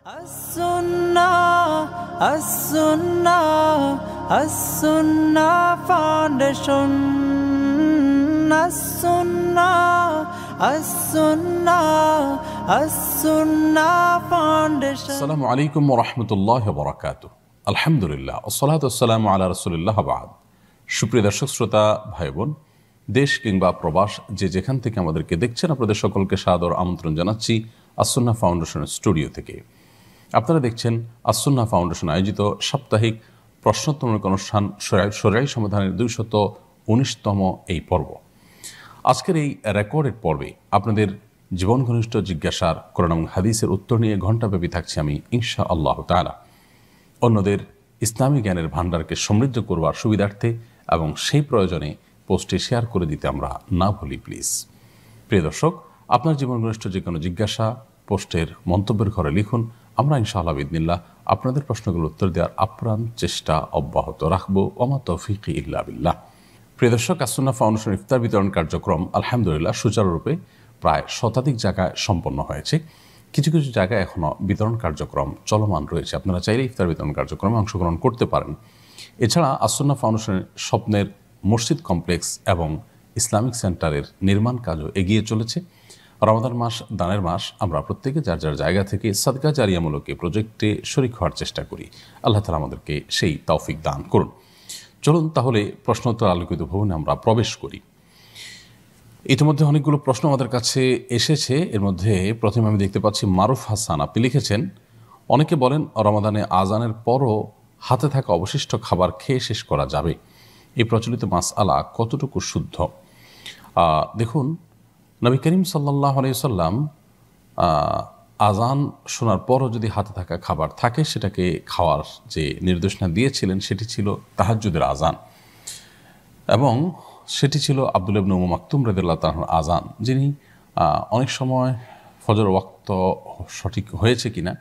As-Sunnah Foundation. As-Sunnah Foundation. আসসালামু আলাইকুম ওয়া রাহমাতুল্লাহি ওয়া বারাকাতুহু। আলহামদুলিল্লাহ ওয়াসসালাতু ওয়াসসালামু আলা রাসূলিল্লাহ বা'দ। সুপ্রিয় দর্শক শ্রোতা ভাই বোন, দেশ কিংবা প্রবাস যে যেখান থেকে আমাদেরকে দেখছেন, আপনাদের সকলকে সাদর আমন্ত্রণ জানাচ্ছি আস-সুন্নাহ ফাউন্ডেশনের স্টুডিও থেকে। আপনারা দেখছেন আস-সুন্নাহ ফাউন্ডেশন আয়োজিত সাপ্তাহিক প্রশ্নোত্তরমূলক অনুষ্ঠান শরীআহ সমাধানের 219তম এই পর্ব। আজকের এই রেকর্ডেড পর্বে আপনাদের জীবন ঘনিষ্ঠ জিজ্ঞাসার কোরআন এবং হাদিসের উত্তর নিয়ে ঘণ্টাব্যাপী থাকছি আমি ইনশাআল্লাহ তাআলা। অন্যদের ইসলামী জ্ঞানের ভাণ্ডারকে সমৃদ্ধ করবার সুবিধার্থে এবং সেই প্রয়োজনে পোস্টে শেয়ার করে দিতে আমরা না ভুলি প্লিজ। প্রিয় দর্শক, আপনার জীবন ঘনিষ্ঠ যে কোনো জিজ্ঞাসা পোস্টের মন্তব্যের ঘরে লিখুন। আমরা ইনশাআল্লাহ বিইذনিল্লাহ আপনাদের প্রশ্নগুলোর উত্তর দেওয়ার আপ্রাণ চেষ্টা অব্যাহত রাখবো। ওমা তৌফিকি ইল্লা বিল্লাহ। প্রিয় দর্শক, আস-সুন্নাহ ফাউন্ডেশন ইফতার বিতরণ কার্যক্রম আলহামদুলিল্লাহ সুচারুরূপে প্রায় শতাধিক জায়গায় সম্পন্ন হয়েছে। কিছু কিছু জায়গায় এখনও বিতরণ কার্যক্রম চলমান রয়েছে। আপনারা চাইলে ইফতার বিতরণ কার্যক্রমে অংশগ্রহণ করতে পারেন। এছাড়া আস-সুন্নাহ ফাউন্ডেশনের স্বপ্নের মসজিদ কমপ্লেক্স এবং ইসলামিক সেন্টারের নির্মাণ কাজও এগিয়ে চলেছে। রমাদান মাস দানের মাস, আমরা প্রত্যেকে যার যার জায়গা থেকে সাদকা জারিয়ামূলক প্রজেক্টে শরীক হওয়ার চেষ্টা করি। আল্লাহ তাআলা আমাদেরকে সেই তৌফিক দান করুন। চলুন তাহলে প্রশ্নোত্তর আলোকিত ভবনে আমরা প্রবেশ করি। ইতিমধ্যে অনেকগুলো প্রশ্ন আমাদের কাছে এসেছে। এর মধ্যে প্রথমে আমি দেখতে পাচ্ছি মারুফ হাসান, আপনি লিখেছেন, অনেকে বলেন রমাদানে আজানের পরও হাতে থাকা অবশিষ্ট খাবার খেয়ে শেষ করা যাবে। এই প্রচলিত মাসআলা কতটুকু শুদ্ধ? দেখুন, নবী করিম সাল্লাল্লাহু আলাইহি ওয়াসাল্লাম আজান শোনার পরও যদি হাতে থাকা খাবার থাকে সেটাকে খাওয়ার যে নির্দেশনা দিয়েছিলেন সেটি ছিল তাহাজ্জুদের আজান, এবং সেটি ছিল আব্দুল্লাহ ইবনে উম্মু মাকতুম রাদিয়াল্লাহু তাআলার আজান, যিনি অনেক সময় ফজর ওয়াক্ত সঠিক হয়েছে কিনা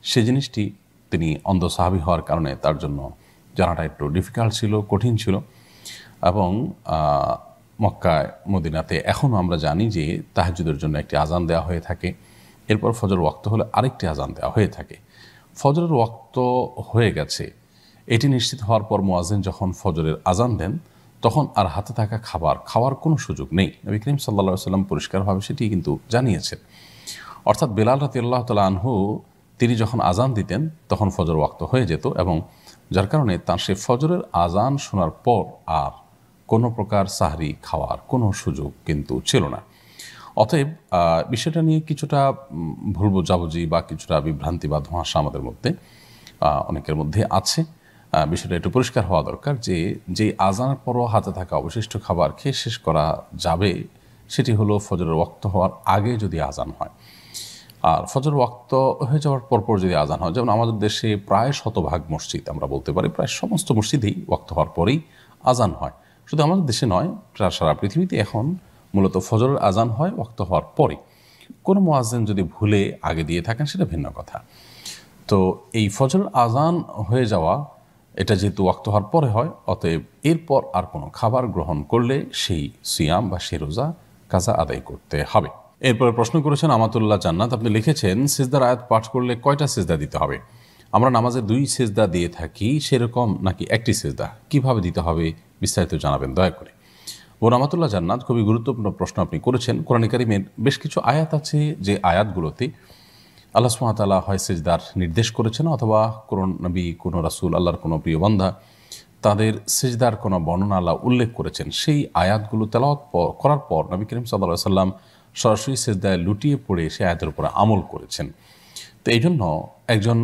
সে জিনিসটি তিনি অন্ধ সাহাবী হওয়ার কারণে তার জন্য জানাটা একটু ডিফিকাল্ট ছিল, কঠিন ছিল। এবং মক্কায় মদিনাতে এখনও আমরা জানি যে তাহাজ্জুদের জন্য একটি আজান দেওয়া হয়ে থাকে, এরপর ফজর ওয়াক্ত হলে আরেকটি আজান দেওয়া হয়ে থাকে। ফজরের ওয়াক্ত হয়ে গেছে এটি নিশ্চিত হওয়ার পর মুয়াজ্জিন যখন ফজরের আজান দেন তখন আর হাতে থাকা খাবার খাওয়ার কোনো সুযোগ নেই। নবী করিম সাল্লাল্লাহু আলাইহি ওয়াসাল্লাম পরিষ্কারভাবে সেটি কিন্তু জানিয়েছেন। অর্থাৎ বেলাল রাদিয়াল্লাহু তাআলা আনহু তিনি যখন আজান দিতেন তখন ফজর ওয়াক্ত হয়ে যেত, এবং যার কারণে তার সে ফজরের আজান শোনার পর আর কোনো প্রকার সাহরি খাওয়ার কোনো সুযোগ কিন্তু ছিল না। অতএব বিষয়টা নিয়ে কিছুটা ভুল বোঝাবুঝি বা কিছুটা বিভ্রান্তি বা ধোঁয়াশা আমাদের মধ্যে অনেকের মধ্যে আছে। বিষয়টা একটু পরিষ্কার হওয়া দরকার যে যেই আজানের পরও হাতে থাকা অবশিষ্ট খাবার খেয়ে শেষ করা যাবে সেটি হলো ফজরের ওয়াক্ত হওয়ার আগে যদি আজান হয়। আর ফজর ওয়াক্ত হয়ে যাওয়ার পরপর যদি আজান হয়, যেমন আমাদের দেশে প্রায় শতভাগ মসজিদ, আমরা বলতে পারি প্রায় সমস্ত মসজিদেই ওয়াক্ত হওয়ার পরেই আজান হয়। শুধু আমাদের দেশে নয়, প্রায় সারা পৃথিবীতে এখন মূলত ফজরের আজান হয় ওয়াক্ত হওয়ার পরে। কোনো মুয়াজ্জিন যদি ভুলে আগে দিয়ে থাকেন সেটা ভিন্ন কথা। তো এই ফজরের আজান হয়ে যাওয়া এটা যেহেতু ওয়াক্ত হওয়ার পরে হয়, অতএব এরপর আর কোনো খাবার গ্রহণ করলে সেই সিয়াম বা সেই রোজা কাজা আদায় করতে হবে। এরপরে প্রশ্ন করেছেন আমাতুল্লাহ জান্নাত, আপনি লিখেছেন, সিজদার আয়াত পাঠ করলে কয়টা সিজদা দিতে হবে? আমরা নামাজে 2 সিজদা দিয়ে থাকি, সেরকম নাকি একটি সিজদা? কিভাবে দিতে হবে বিস্তারিত জানাবেন দয়া করে। ও রাহমাতুল্লাহ জান্নাত, খুবই গুরুত্বপূর্ণ প্রশ্ন আপনি করেছেন। কোরআন কারীমের বেশ কিছু আয়াত আছে যে আয়াতগুলোতে আল্লাহ সুবহানাহু ওয়া তাআলা হয় সিজদার নির্দেশ করেছেন, অথবা কোন নবী, কোন রাসূল, আল্লাহর কোনো প্রিয় বান্দা তাদের সিজদার কোনো বর্ণনা আল্লাহ উল্লেখ করেছেন। সেই আয়াতগুলো তেলাওয়াত করার পর নবী করিম সাল্লাল্লাহু আলাইহি ওয়াসাল্লাম সরাসরি সিজদায় লুটিয়ে পড়ে সেই আয়াতের উপরে আমল করেছেন। তো এই জন্য একজন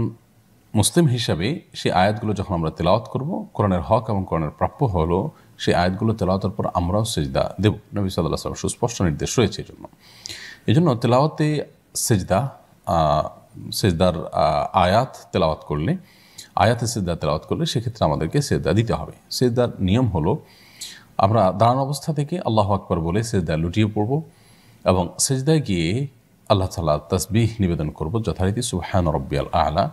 মুসলিম হিসাবে সেই আয়াতগুলো যখন আমরা তেলাওয়াত করব, কোরআনের হক এবং কোরআনের প্রাপ্য হলো সেই আয়াতগুলো তেলাওয়াতের পর আমরাও সিজদা দেব। নবী সাল্লাল্লাহু আলাইহি ওয়াসাল্লাম সুস্পষ্ট নির্দেশ রয়েছে। এই জন্য তেলাওয়াতে সিজদার আয়াত তেলাওয়াত করলে, আয়াতে সিজদা তেলাওয়াত করলে সেক্ষেত্রে আমাদেরকে সিজদা দিতে হবে। সিজদার নিয়ম হলো আমরা দাঁড়ানো অবস্থা থেকে আল্লাহু আকবার বলে সিজদা লুটিয়ে পড়ব, এবং সিজদায় গিয়ে আল্লাহ তাআলা তাসবিহ নিবেদন করব যথারীতি সুবহান রাব্বিয়াল আ'লা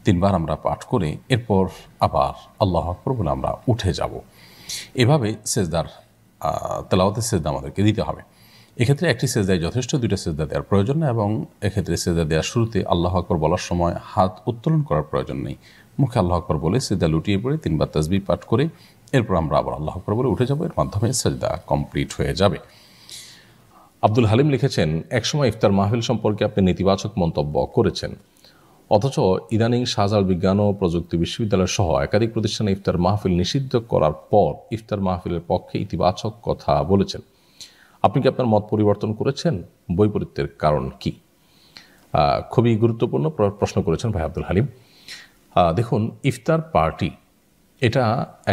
3 বার আমরা পাঠ করে এরপর আবার আল্লাহু আকবার বলে আমরা উঠে যাব। এভাবে সিজদার তেলাওয়াতে সিজদা আমাদেরকে দিতে হবে। এক্ষেত্রে একটি সেজদায় যথেষ্ট, দুইটা সেজদা দেওয়ার প্রয়োজন না, এবং এক্ষেত্রে সেজদা দেওয়ার শুরুতে আল্লাহ আকবর বলার সময় হাত উত্তোলন করার প্রয়োজন নেই। মুখে আল্লাহ আকবর বলে সেজদা লুটিয়ে পড়ে 3 বার তাসবিহ পাঠ করে এরপর আমরা আবার আল্লাহ আকবর বলে উঠে যাব, এর মাধ্যমে সেজদা কমপ্লিট হয়ে যাবে। আব্দুল হালিম লিখেছেন, একসময় ইফতার মাহফিল সম্পর্কে আপনি নেতিবাচক মন্তব্য করেছেন, অথচ ইদানিং শাহজালাল বিজ্ঞান ও প্রযুক্তি বিশ্ববিদ্যালয় সহ একাধিক প্রতিষ্ঠানে ইফতার মাহফিল নিষিদ্ধ করার পর ইফতার মাহফিলের পক্ষে ইতিবাচক কথা বলেছেন। আপনি কি আপনার মত পরিবর্তন করেছেন? বৈপরীত্যের কারণ কি? খুবই গুরুত্বপূর্ণ প্রশ্ন করেছেন ভাই আব্দুল হালিম। দেখুন, ইফতার পার্টি এটা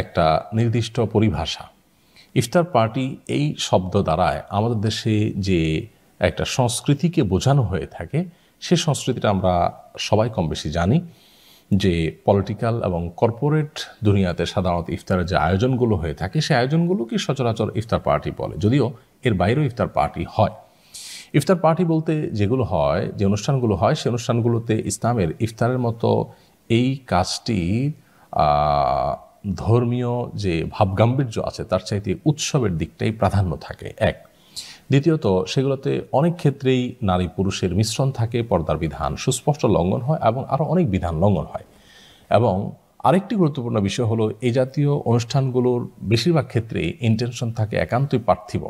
একটা নির্দিষ্ট পরিভাষা। ইফতার পার্টি এই শব্দ দ্বারায় আমাদের দেশে যে একটা সংস্কৃতিকে বোঝানো হয়ে থাকে, সে সংস্কৃতিটা আমরা সবাই কম বেশি জানি, যে পলিটিক্যাল এবং কর্পোরেট দুনিয়াতে সাধারণত ইফতারের যে আয়োজনগুলো হয়ে থাকে, সেই আয়োজনগুলোকে সচরাচর ইফতার পার্টি বলে, যদিও এর বাইরেও ইফতার পার্টি হয়। ইফতার পার্টি বলতে যেগুলো হয়, যে অনুষ্ঠানগুলো হয়, সেই অনুষ্ঠানগুলোতে ইসলামের ইফতারের মতো এই কাজটি ধর্মীয় যে ভাবগাম্ভীর্য আছে তার চাইতে উৎসবের দিকটাই প্রাধান্য থাকে, এক। দ্বিতীয়ত, সেগুলোতে অনেক ক্ষেত্রেই নারী পুরুষের মিশ্রণ থাকে, পর্দার বিধান সুস্পষ্ট লঙ্ঘন হয় এবং আরও অনেক বিধান লঙ্ঘন হয়। এবং আরেকটি গুরুত্বপূর্ণ বিষয় হলো, এই জাতীয় অনুষ্ঠানগুলোর বেশিরভাগ ক্ষেত্রে ইন্টেনশন থাকে একান্তই পার্থিব,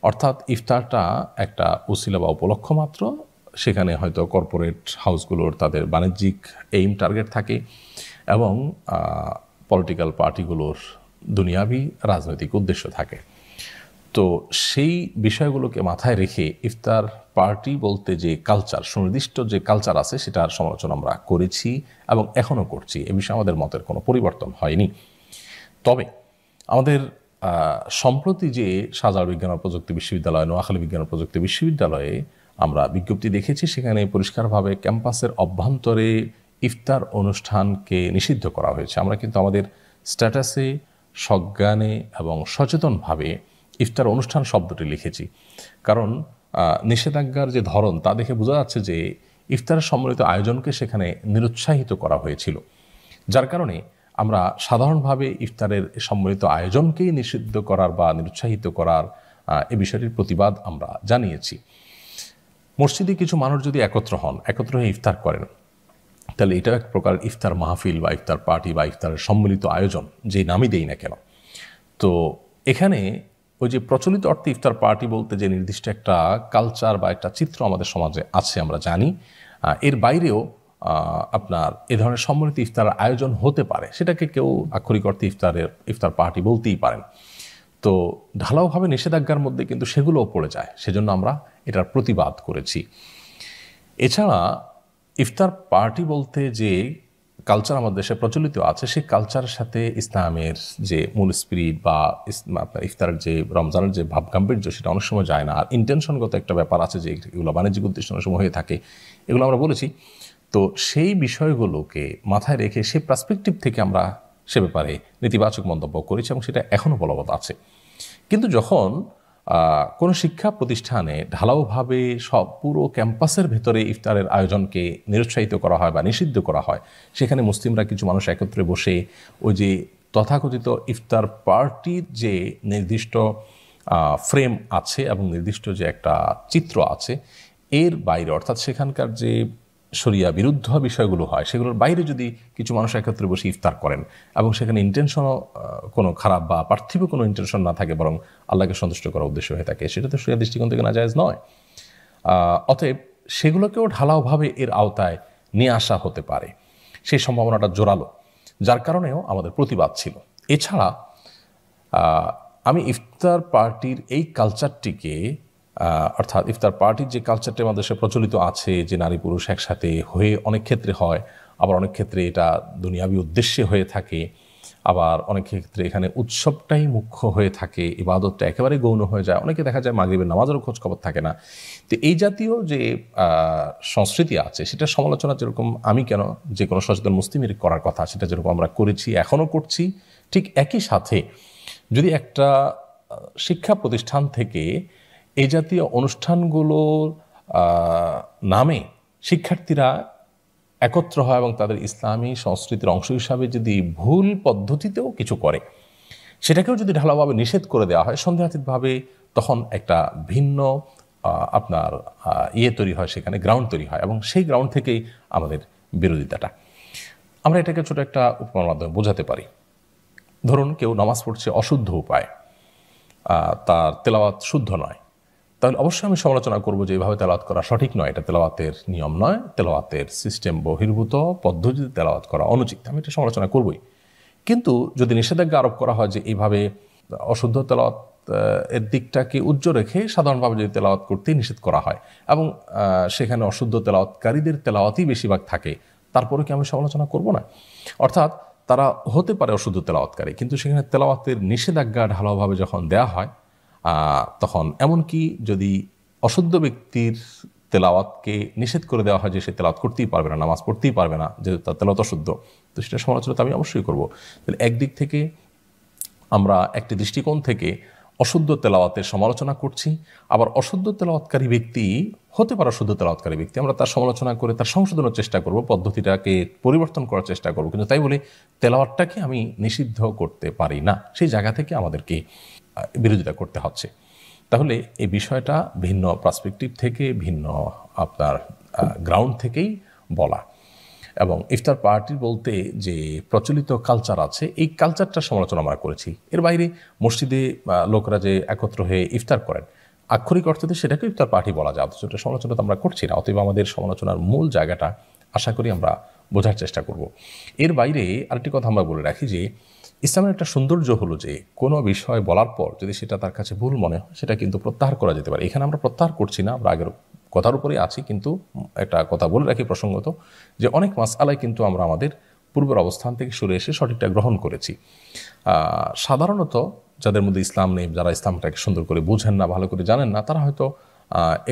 অর্থাৎ ইফতারটা একটা উসিলা বা উপলক্ষ মাত্র। সেখানে হয়তো কর্পোরেট হাউসগুলোর তাদের বাণিজ্যিক এইম টার্গেট থাকে এবং পলিটিক্যাল পার্টিগুলোর দুনিয়াবি রাজনৈতিক উদ্দেশ্য থাকে। তো সেই বিষয়গুলোকে মাথায় রেখে ইফতার পার্টি বলতে যে কালচার, সুনির্দিষ্ট যে কালচার আছে, সেটার সমালোচনা আমরা করেছি এবং এখনও করছি। এ বিষয়ে আমাদের মতের কোনো পরিবর্তন হয়নি। তবে আমাদের সম্প্রতি যে শাহজালাল বিজ্ঞান ও প্রযুক্তি বিশ্ববিদ্যালয়, নোয়াখালী বিজ্ঞান ও প্রযুক্তি বিশ্ববিদ্যালয়ে আমরা বিজ্ঞপ্তি দেখেছি, সেখানে পরিষ্কারভাবে ক্যাম্পাসের অভ্যন্তরে ইফতার অনুষ্ঠানকে নিষিদ্ধ করা হয়েছে। আমরা কিন্তু আমাদের স্ট্যাটাসে সজ্ঞানে এবং সচেতনভাবে ইফতার অনুষ্ঠান শব্দটি লিখেছি, কারণ নিষেধাজ্ঞার যে ধরন তা দেখে বোঝা যাচ্ছে যে ইফতারের সম্মিলিত আয়োজনকে সেখানে নিরুৎসাহিত করা হয়েছিল, যার কারণে আমরা সাধারণভাবে ইফতারের সম্মিলিত আয়োজনকেই নিষিদ্ধ করার বা নিরুৎসাহিত করার এ বিষয়টির প্রতিবাদ আমরা জানিয়েছি। মসজিদে কিছু মানুষ যদি একত্র হন, একত্র হয়ে ইফতার করেন, তাহলে এটা এক প্রকার ইফতার মাহফিল বা ইফতার পার্টি বা ইফতারের সম্মিলিত আয়োজন, যে নামই দেই না কেন। তো এখানে ওই যে প্রচলিত অর্থে ইফতার পার্টি বলতে যে নির্দিষ্ট একটা কালচার বা একটা চিত্র আমাদের সমাজে আছে আমরা জানি, এর বাইরেও আপনার এ ধরনের সম্মিলিত ইফতার আয়োজন হতে পারে, সেটাকে কেউ আক্ষরিক অর্থে ইফতার পার্টি বলতেই পারেন। তো ঢালাওভাবে নিষেধাজ্ঞার মধ্যে কিন্তু সেগুলোও পড়ে যায়, সেজন্য আমরা এটার প্রতিবাদ করেছি। এছাড়া ইফতার পার্টি বলতে যে কালচার আমাদের দেশে প্রচলিত আছে, সেই কালচারের সাথে ইসলামের যে মূল স্পিরিট বা আপনার ইফতারের যে রমজানের যে ভাবগাম্ভীর্য, সেটা অনেক সময় যায় না। আর ইন্টেনশনগত একটা ব্যাপার আছে যে এগুলো বাণিজ্যিক উদ্দেশ্য অনেক সময় হয়ে থাকে, এগুলো আমরা বলেছি। তো সেই বিষয়গুলোকে মাথায় রেখে সে পার্সপেক্টিভ থেকে আমরা সে ব্যাপারে নেতিবাচক মন্তব্য করেছি এবং সেটা এখনও বলবৎ আছে। কিন্তু যখন কোনো শিক্ষা প্রতিষ্ঠানে ঢালাওভাবে সব পুরো ক্যাম্পাসের ভেতরে ইফতারের আয়োজনকে নিরুৎসাহিত করা হয় বা নিষিদ্ধ করা হয়, সেখানে মুসলিমরা কিছু মানুষ একত্রে বসে ওই যে তথাকথিত ইফতার পার্টির যে নির্দিষ্ট ফ্রেম আছে এবং নির্দিষ্ট যে একটা চিত্র আছে, এর বাইরে অর্থাৎ সেখানকার যে শরিয়া বিরুদ্ধ বিষয়গুলো হয়, সেগুলোর বাইরে যদি কিছু মানুষ একত্রে বসে ইফতার করেন এবং সেখানে ইন্টেনশনও কোনো খারাপ বা পার্থিব কোনো ইন্টেনশন না থাকে, বরং আল্লাহকে সন্তুষ্ট করার উদ্দেশ্য হয়ে থাকে, সেটা তো শরিয়া দৃষ্টিকোণ থেকে নাজায়েজ নয়। অতএব সেগুলোকেও ঢালাওভাবে এর আওতায় নিয়ে আসা হতে পারে, সেই সম্ভাবনাটা জোরালো, যার কারণেও আমাদের প্রতিবাদ ছিল। এছাড়া আমি ইফতার পার্টির এই কালচারটিকে অর্থাৎ ইফতার পার্টির যে কালচারটি আমাদের দেশে প্রচলিত আছে, যে নারী পুরুষ একসাথে হয়ে অনেক ক্ষেত্রে হয়, আবার অনেক ক্ষেত্রে এটা দুনিয়াবি উদ্দেশ্যে হয়ে থাকে, আবার অনেক ক্ষেত্রে এখানে উৎসবটাই মুখ্য হয়ে থাকে, ইবাদতটা একেবারে গৌণ হয়ে যায়, অনেকে দেখা যায় মাগরিবের নামাজেরও খোঁজ খবর থাকে না। তো এই জাতীয় যে সংস্কৃতি আছে, সেটা সমালোচনা যেরকম আমি কেন যে কোনো সচেতন মুসলিমের করার কথা, সেটা যেরকম আমরা করেছি এখনও করছি, ঠিক একই সাথে যদি একটা শিক্ষা প্রতিষ্ঠান থেকে এই জাতীয় অনুষ্ঠানগুলোর নামে শিক্ষার্থীরা একত্র হয় এবং তাদের ইসলামী সংস্কৃতির অংশ হিসাবে যদি ভুল পদ্ধতিতেও কিছু করে, সেটাকেও যদি ঢালাওভাবে নিষেধ করে দেওয়া হয় সন্দেহাতীতভাবে, তখন একটা ভিন্ন আপনার তৈরি হয়, সেখানে গ্রাউন্ড তৈরি হয়, এবং সেই গ্রাউন্ড থেকেই আমাদের বিরোধিতাটা। আমরা এটাকে ছোট একটা উপমার মাধ্যমে বোঝাতে পারি। ধরুন কেউ নামাজ পড়ছে অশুদ্ধ উপায়, তার তেলাওয়াত শুদ্ধ নয়, তাহলে অবশ্যই আমি সমালোচনা করব যে এইভাবে তেলাওয়াত করা সঠিক নয়, এটা তেলাওয়াতের নিয়ম নয়, তেলাওয়াতের সিস্টেম বহির্ভূত পদ্ধতিতে তেলাওয়াত করা অনুচিত, আমি এটা সমালোচনা করবই। কিন্তু যদি নিষেধাজ্ঞা আরোপ করা হয় যে এইভাবে অশুদ্ধ তেলাওয়াত এর দিকটাকে উজ্জ্বল রেখে সাধারণভাবে যদি তেলাওয়াত করতেই নিষেধ করা হয়, এবং সেখানে অশুদ্ধ তেলাওয়াতকারীদের তেলাওয়াতই বেশিরভাগ থাকে, তারপরে কি আমি সমালোচনা করব না? অর্থাৎ তারা হতে পারে অশুদ্ধ তেলাওয়াতকারী, কিন্তু সেখানে তেলাওয়াতের নিষেধাজ্ঞা ঢালাওভাবে যখন দেয়া হয়, তখন এমনকি যদি অশুদ্ধ ব্যক্তির তেলাওয়াতকে নিষেধ করে দেওয়া হয় যে সে তেলাওয়াত করতেই পারবে না, নামাজ পড়তেই পারবে না, যেহেতু তার তেলাওয়াত অশুদ্ধ, তো সেটা সমালোচনা তো আমি অবশ্যই করব। তাহলে একদিক থেকে আমরা একটি দৃষ্টিকোণ থেকে অশুদ্ধ তেলাওয়াতের সমালোচনা করছি, আবার অশুদ্ধ তেলাওয়াতকারী ব্যক্তি হতে পারে অশুদ্ধ তেলাওয়াতকারী ব্যক্তি, আমরা তার সমালোচনা করে তার সংশোধনের চেষ্টা করব, পদ্ধতিটাকে পরিবর্তন করার চেষ্টা করব, কিন্তু তাই বলে তেলাওয়াতটাকে আমি নিষিদ্ধ করতে পারি না, সেই জায়গা থেকে আমাদেরকে বিরোধিতা করতে হচ্ছে। তাহলে এই বিষয়টা ভিন্ন পার্সপেক্টিভ থেকে, ভিন্ন আপনার গ্রাউন্ড থেকেই বলা। এবং ইফতার পার্টি বলতে যে প্রচলিত কালচার আছে, এই কালচারটার সমালোচনা আমরা করেছি। এর বাইরে মসজিদে লোকরা যে একত্র হয়ে ইফতার করেন, আক্ষরিক অর্থে সেটাকে ইফতার পার্টি বলা যায়, অথচ এটা সমালোচনা তো আমরা করছি না। অতএব আমাদের সমালোচনার মূল জায়গাটা আশা করি আমরা বোঝার চেষ্টা করব। এর বাইরে আরেকটি কথা আমরা বলে রাখি যে ইসলামের একটা সৌন্দর্য হলো যে কোনো বিষয় বলার পর যদি সেটা তার কাছে ভুল মনে হয়, সেটা কিন্তু প্রত্যাহার করা যেতে পারে। এখানে আমরা প্রত্যাহার করছি না, আমরা আগের কথার উপরেই আছি, কিন্তু একটা কথা বলে রাখি প্রসঙ্গত, যে অনেক মাসআলায় কিন্তু আমরা আমাদের পূর্বের অবস্থান থেকে সরে এসে সঠিকটা গ্রহণ করেছি। সাধারণত যাদের মধ্যে ইসলাম নেই, যারা ইসলামটাকে সুন্দর করে বুঝেন না, ভালো করে জানেন না, তারা হয়তো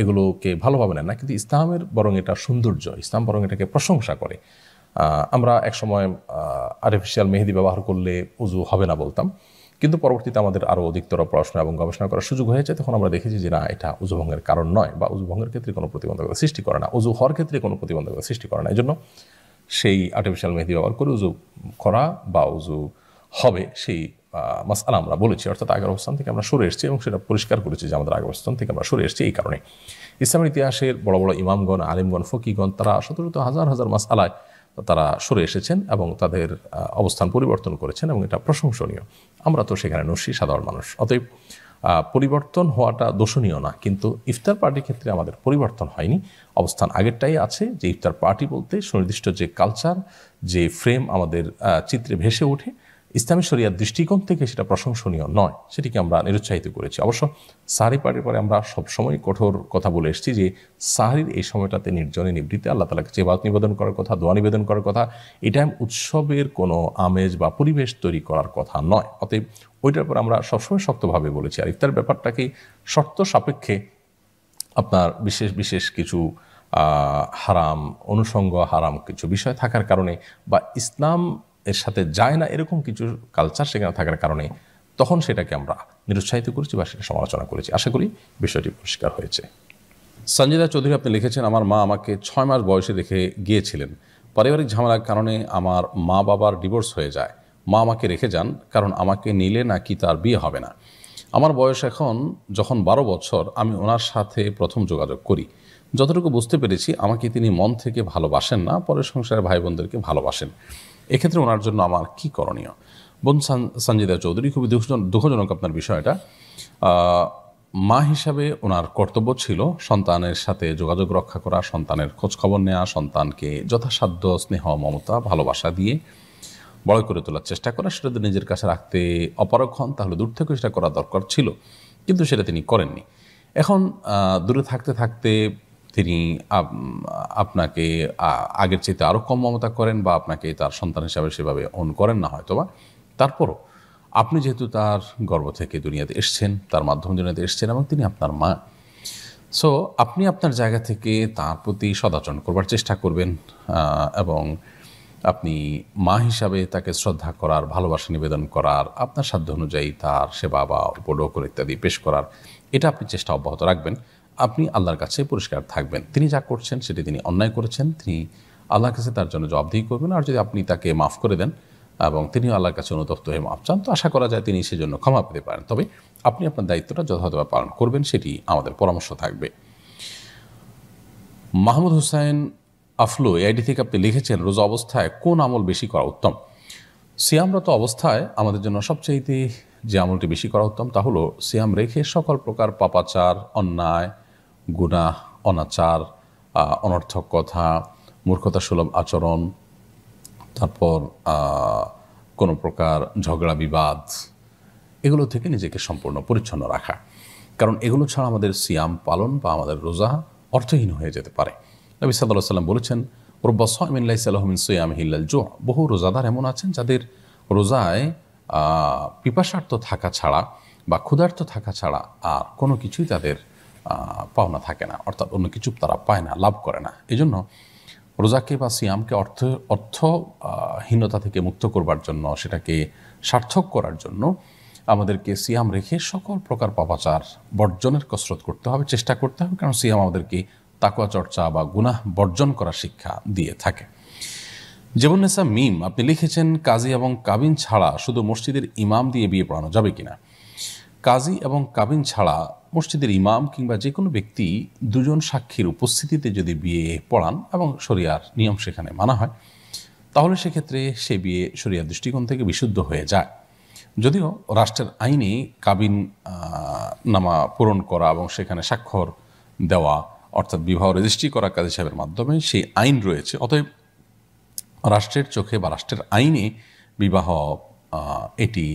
এগুলোকে ভালোভাবে নেন না, কিন্তু ইসলামের বরং এটা সৌন্দর্য, ইসলাম বরং এটাকে প্রশংসা করে। আমরা একসময় আর্টিফিশিয়াল মেহেদি ব্যবহার করলে উজু হবে না বলতাম, কিন্তু পরবর্তীতে আমাদের আরও অধিকতর পড়াশোনা এবং গবেষণা করার সুযোগ হয়েছে, তখন আমরা দেখেছি যে না, এটা উজু ভঙ্গের কারণ নয়, বা উজু ভঙ্গের ক্ষেত্রে কোনো প্রতিবন্ধকতা সৃষ্টি করে না, উজু হওয়ার ক্ষেত্রে কোনো প্রতিবন্ধকতা সৃষ্টি করে না। এই জন্য সেই আর্টিফিশিয়াল মেহেদি ব্যবহার করে উজু করা বা উজু হবে সেই মাসআলা আমরা বলেছি, অর্থাৎ আগের অবস্থান থেকে আমরা সরে এসেছি এবং সেটা পরিষ্কার করেছি যে আমাদের আগের অবস্থান থেকে আমরা সরে এসেছি। এই কারণে ইসলামের ইতিহাসের বড় বড় ইমামগণ, আলিমগণ, ফকিগণ, তারা শত শত হাজার হাজার মাসআলায় তারা সরে এসেছেন এবং তাদের অবস্থান পরিবর্তন করেছেন, এবং এটা প্রশংসনীয়। আমরা তো সেখানে নস্যি সাধারণ মানুষ, অতএব পরিবর্তন হওয়াটা দোষণীয় না। কিন্তু ইফতার পার্টির ক্ষেত্রে আমাদের পরিবর্তন হয়নি, অবস্থান আগেরটাই আছে, যে ইফতার পার্টি বলতে সুনির্দিষ্ট যে কালচার, যে ফ্রেম আমাদের চিত্রে ভেসে ওঠে, ইসলামী শরিয়ার দৃষ্টিকোণ থেকে সেটা প্রশংসনীয় নয়, সেটিকে আমরা নিরুৎসাহিত করেছি। অবশ্য সাহরি পার্টির পরে আমরা সবসময় কঠোর কথা বলে এসেছি যে সাহরির এই সময়টাতে নির্জনে নিবৃত্তে আল্লাহ তাআলাকে ইবাদত নিবেদন করার কথা, দোয়া নিবেদন করার কথা, এটা উৎসবের কোনো আমেজ বা পরিবেশ তৈরি করার কথা নয়। অতএব ওইটার পর আমরা সবসময় শক্তভাবে বলেছি। আর ইফতার ব্যাপারটাকে শর্ত সাপেক্ষে আপনার বিশেষ বিশেষ কিছু হারাম অনুষঙ্গ, হারাম কিছু বিষয় থাকার কারণে, বা ইসলাম এর সাথে যায় না এরকম কিছু কালচার সেখানে থাকার কারণে, তখন সেটাকে আমরা নিরুৎসাহিত করেছি বা সেটা সমালোচনা করেছি। আশা করি বিষয়টি পরিষ্কার হয়েছে। সঞ্জিদা চৌধুরী আপনি লিখেছেন, আমার মা আমাকে 6 মাস বয়সে রেখে গিয়েছিলেন। পারিবারিক ঝামেলার কারণে আমার মা বাবার ডিভোর্স হয়ে যায়। মা আমাকে রেখে যান, কারণ আমাকে নিলে নাকি তার বিয়ে হবে না। আমার বয়স এখন যখন 12 বছর, আমি ওনার সাথে প্রথম যোগাযোগ করি। যতটুকু বুঝতে পেরেছি আমাকে তিনি মন থেকে ভালোবাসেন না, পরের সংসারে ভাই বোনদেরকে ভালোবাসেন। এক্ষেত্রে ওনার জন্য আমার কি করণীয়? বোন সঞ্জিদা চৌধুরী, খুবই দুঃখজনক আপনার বিষয়টা। মা হিসাবে ওনার কর্তব্য ছিল সন্তানের সাথে যোগাযোগ রক্ষা করা, সন্তানের খোঁজখবর নেওয়া, সন্তানকে যথাসাধ্য স্নেহ, মমতা, ভালোবাসা দিয়ে বড় করে তোলার চেষ্টা করা। সেটা যদি নিজের কাছে রাখতে অপারগ হন তাহলে দূর থেকে সেটা করা দরকার ছিল, কিন্তু সেটা তিনি করেননি। এখন দূরে থাকতে থাকতে তিনি আপনাকে আগের চাইতে আরও কম মমতা করেন, বা আপনাকে তার সন্তান হিসাবে সেভাবে অন করেন না হয়তো বা। তারপরও আপনি যেহেতু তার গর্ভ থেকে দুনিয়াতে এসছেন, তার মাধ্যমে দুনিয়াতে এসছেন, এবং তিনি আপনার মা, সো আপনি আপনার জায়গা থেকে তার প্রতি সদাচরণ করবার চেষ্টা করবেন, এবং আপনি মা হিসাবে তাকে শ্রদ্ধা করার, ভালোবাসা নিবেদন করার, আপনার সাধ্য অনুযায়ী তার সেবা বা উপঢৌকন ইত্যাদি পেশ করার, এটা আপনি চেষ্টা অব্যাহত রাখবেন। আপনি আল্লাহর কাছে পরিষ্কার থাকবেন, তিনি যা করছেন সেটি তিনি অন্যায় করেছেন, তিনি আল্লাহর কাছে তার জন্য জবাবদিহি করবেন। আর যদি আপনি তাকে মাফ করে দেন, এবং তিনিও আল্লাহর কাছে অনুতপ্ত হয়ে মাপ চান। তো আশা করা যায় তিনি সেজন্য ক্ষমা পেতে পারেন। তবে আপনি আপনার দায়িত্বটা যথাযথভাবে পালন করবেন, সেটি আমাদের পরামর্শ থাকবে। মাহমুদ হুসাইন আফলু আইডি থেকে আপনি লিখেছেন, রোজা অবস্থায় কোন আমল বেশি করা উত্তম? সিয়ামরত অবস্থায় আমাদের জন্য সবচাইতে যে আমলটি বেশি করা উত্তম তা হলো সিয়াম রেখে সকল প্রকার পাপাচার, অন্যায়, গুনাহ, অনাচার, অনর্থক কথা, মূর্খতা সুলভ আচরণ, তারপর কোনো প্রকার ঝগড়া বিবাদ, এগুলো থেকে নিজেকে সম্পূর্ণ পরিচ্ছন্ন রাখা। কারণ এগুলো ছাড়া আমাদের সিয়াম পালন বা আমাদের রোজা অর্থহীন হয়ে যেতে পারে। নবী সাল্লাল্লাহু আলাইহি ওয়াসাল্লাম বলেছেন, রব্বা সাইমিন লাইসা লাহু মিন সিয়ামিহি ইল্লাল জু'। বহু রোজাদার এমন আছেন যাদের রোজায় পিপাসার্থ থাকা ছাড়া বা ক্ষুধার্ত থাকা ছাড়া আর কোনো কিছুই তাদের পাওনা থাকে না, অর্থাৎ অন্য কিছু তারা পায় না, লাভ করে না। এই জন্য রোজাকে বা সিয়ামকে অর্থহীনতা থেকে মুক্ত করবার জন্য, সেটাকে সার্থক করার জন্য আমাদেরকে সিয়াম রেখে সকল প্রকার পাপাচার বর্জনের কসরত করতে হবে, চেষ্টা করতে হবে। কারণ সিয়াম আমাদেরকে তাকওয়া চর্চা বা গুনাহ বর্জন করার শিক্ষা দিয়ে থাকে। জীবনেসা মিম আপনি লিখেছেন, কাজী এবং কাবিন ছাড়া শুধু মসজিদের ইমাম দিয়ে বিয়ে পড়ানো যাবে কিনা? কাজী এবং কাবিন ছাড়া মসজিদের ইমাম কিংবা যে কোনো ব্যক্তি দুজন সাক্ষীর উপস্থিতিতে যদি বিয়ে পড়ান এবং শরিয়ার নিয়ম সেখানে মানা হয়, তাহলে সেক্ষেত্রে সে বিয়ে শরিয়ার দৃষ্টিকোণ থেকে বিশুদ্ধ হয়ে যায়। যদিও রাষ্ট্রের আইনে কাবিন নামা পূরণ করা এবং সেখানে স্বাক্ষর দেওয়া, অর্থাৎ বিবাহ রেজিস্ট্রি করা কাজী সাহেবের মাধ্যমে সেই আইন রয়েছে। অতএব রাষ্ট্রের চোখে বা রাষ্ট্রের আইনে বিবাহ এটি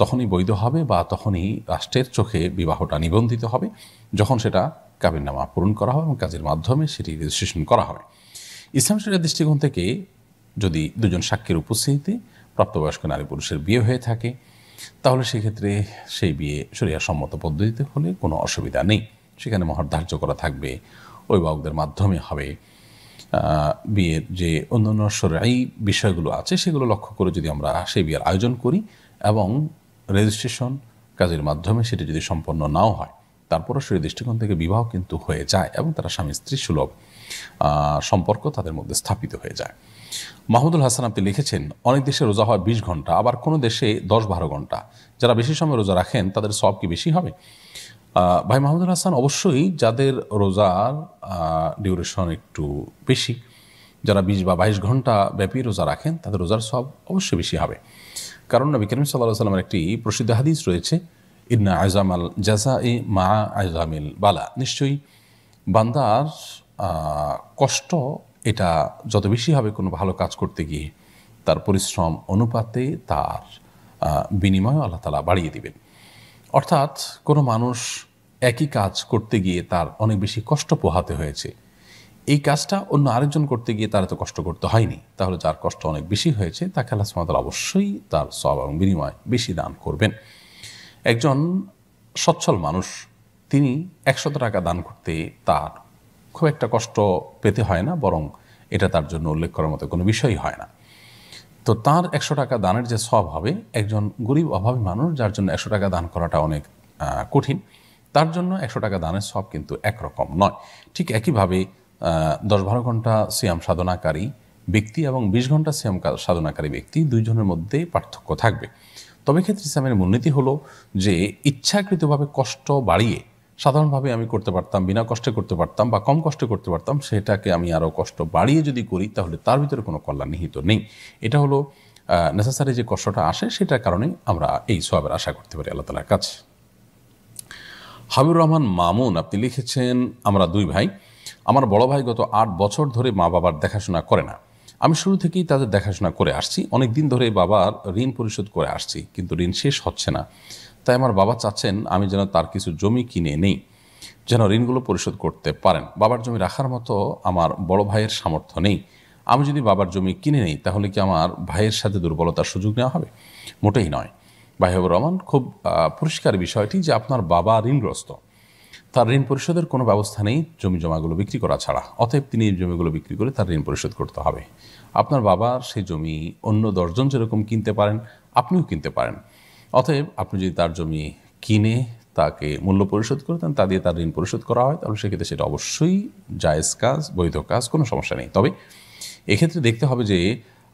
তখনই বৈধ হবে বা তখনই রাষ্ট্রের চোখে বিবাহটা নিবন্ধিত হবে যখন সেটা কাবিননামা পূরণ করা হবে এবং কাজের মাধ্যমে সেটি রেজিস্ট্রেশন করা হবে। ইসলাম শরিয়ার দৃষ্টিকোণ থেকে যদি দুজন সাক্ষীর উপস্থিতিতে প্রাপ্তবয়স্ক নারী পুরুষের বিয়ে হয়ে থাকে, তাহলে সেক্ষেত্রে সেই বিয়ে শরিয়া সম্মত পদ্ধতিতে হলে কোনো অসুবিধা নেই। সেখানে মহর ধার্য করা থাকবে, অভিভাবকদের মাধ্যমে হবে। বিয়ের যে অন্যান্য শরঈ বিষয়গুলো আছে সেগুলো লক্ষ্য করে যদি আমরা সেই বিয়ের আয়োজন করি এবং রেজিস্ট্রেশন কাজের মাধ্যমে সেটি যদি সম্পন্ন নাও হয়, তারপরও সেই দৃষ্টিকোণ থেকে বিবাহ কিন্তু হয়ে যায় এবং তারা স্বামী স্ত্রী সুলভ সম্পর্ক তাদের মধ্যে স্থাপিত হয়ে যায়। মাহমুদুল হাসান আপনি লিখেছেন, অনেক দেশে রোজা হয় 20 ঘন্টা, আবার কোনো দেশে 10-12 ঘন্টা। যারা বেশি সময় রোজা রাখেন তাদের সওয়াব কি বেশি হবে? ভাই মাহমুদুল হাসান, অবশ্যই যাদের রোজার ডিউরেশন একটু বেশি, যারা 20 বা 22 ঘন্টা ব্যাপী রোজা রাখেন, তাদের রোজার সওয়াব অবশ্যই বেশি হবে। কারণ নবী করিম সাল্লাল্লাহু আলাইহি ওয়াসাল্লামের একটি প্রসিদ্ধ হাদিস রয়েছে, ইন্না আযমাল জাযাই মা আযমিল বালা। নিশ্চয়ই বান্দার কষ্ট এটা যত বেশি হবে কোনো ভালো কাজ করতে গিয়ে, তার পরিশ্রম অনুপাতে তার বিনিময় আল্লাহ তাআলা বাড়িয়ে দিবেন। অর্থাৎ কোনো মানুষ একই কাজ করতে গিয়ে তার অনেক বেশি কষ্ট পোহাতে হয়েছে, এই কাজটা অন্য আরেকজন করতে গিয়ে তার এত কষ্ট করতে হয়নি, তাহলে যার কষ্ট অনেক বেশি হয়েছে তাকে আল্লাহ সুবহানাহু ওয়া তাআলা অবশ্যই তার সওয়াব এবং বিনিময় বেশি দান করবেন। একজন সচ্ছল মানুষ তিনি 100 টাকা দান করতে তার খুব একটা কষ্ট পেতে হয় না, বরং এটা তার জন্য উল্লেখ করার মতো কোনো বিষয়ই হয় না। তো তার 100 টাকা দানের যে সওয়াব হবে, একজন গরিব অভাবী মানুষ যার জন্য 100 টাকা দান করাটা অনেক কঠিন, তার জন্য 100 টাকা দানের সওয়াব কিন্তু একরকম নয়। ঠিক একইভাবে 10-12 ঘন্টা সিয়াম সাধনাকারী ব্যক্তি এবং 20 ঘন্টা সিয়াম সাধনাকারী ব্যক্তি, দুইজনের মধ্যে পার্থক্য থাকবে। তবে ক্ষেত্রে ইসলামের মূলনীতি হলো যে ইচ্ছাকৃতভাবে কষ্ট বাড়িয়ে, সাধারণভাবে আমি করতে পারতাম, বিনা কষ্টে করতে পারতাম বা কম কষ্টে করতে পারতাম, সেটাকে আমি আরও কষ্ট বাড়িয়ে যদি করি তাহলে তার ভিতরে কোনো কল্যাণ নিহিত নেই। এটা হলো নেসেসারি যে কষ্টটা আসে, সেটার কারণে আমরা এই সওয়াবের আশা করতে পারি আল্লাহ তাআলার কাছে। হাবিবুর রহমান মামুন আপনি লিখেছেন, আমরা 2 ভাই, আমার বড় ভাই গত 8 বছর ধরে মা বাবার দেখাশোনা করে না। আমি শুরু থেকেই তাদের দেখাশোনা করে আসছি, অনেক দিন ধরে বাবার ঋণ পরিশোধ করে আসছি, কিন্তু ঋণ শেষ হচ্ছে না। তাই আমার বাবা চাচ্ছেন আমি যেন তার কিছু জমি কিনে নেই, যেন ঋণগুলো পরিশোধ করতে পারেন। বাবার জমি রাখার মতো আমার বড় ভাইয়ের সামর্থ্য নেই। আমি যদি বাবার জমি কিনে নেই তাহলে কি আমার ভাইয়ের সাথে দুর্বলতার সুযোগ নেওয়া হবে? মোটেই নয়। ভাই হাবিবুর রহমান, খুব পরিষ্কার বিষয়টি যে আপনার বাবা ঋণগ্রস্ত, তার ঋণ পরিশোধের কোনো ব্যবস্থা নেই জমি জমাগুলো বিক্রি করা ছাড়া। অতএব তিনি এই জমিগুলো বিক্রি করে তার ঋণ পরিশোধ করতে হবে। আপনার বাবার সেই জমি অন্য 10 জন যেরকম কিনতে পারেন, আপনিও কিনতে পারেন। অতএব আপনি যদি তার জমি কিনে তাকে মূল্য পরিশোধ করতেন, তা দিয়ে তার ঋণ পরিশোধ করা হয়, তাহলে সেক্ষেত্রে সেটা অবশ্যই জায়েজ কাজ, বৈধ কাজ, কোনো সমস্যা নেই। তবে এক্ষেত্রে দেখতে হবে যে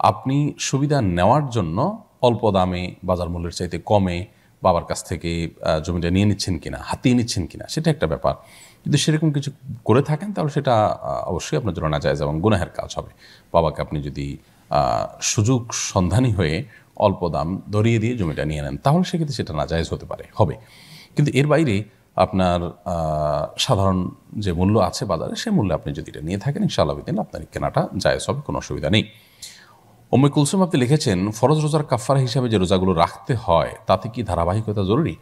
আপনি সুবিধা নেওয়ার জন্য অল্প দামে বাজার মূল্যের চাইতে কমে বাবার কাছ থেকে জমিটা নিয়ে নিচ্ছেন কিনা, হাতিয়ে নিচ্ছেন কিনা, সেটা একটা ব্যাপার। যদি সেরকম কিছু করে থাকেন তাহলে সেটা অবশ্যই আপনার জন্য নাজায়েজ এবং গুনাহের কাজ হবে। বাবাকে আপনি যদি সুযোগ সন্ধানী হয়ে অল্প দাম ধরিয়ে দিয়ে জমিটা নিয়ে নেন তাহলে সেক্ষেত্রে সেটা নাজায়েজ হতে পারে, হবে। কিন্তু এর বাইরে আপনার সাধারণ যে মূল্য আছে বাজারে সেই মূল্যে আপনি যদি এটা নিয়ে থাকেন ইনশাআল্লাহ দিন আপনার কেনাটা জায়েজ হবে, কোনো অসুবিধা নেই। উম্মে কুলসুম আপনি লিখেছেন, ফরজ রোজার কাফারা হিসাবে যে রোজাগুলো রাখতে হয় তাতে কি ধারাবাহিকতা জরুরি?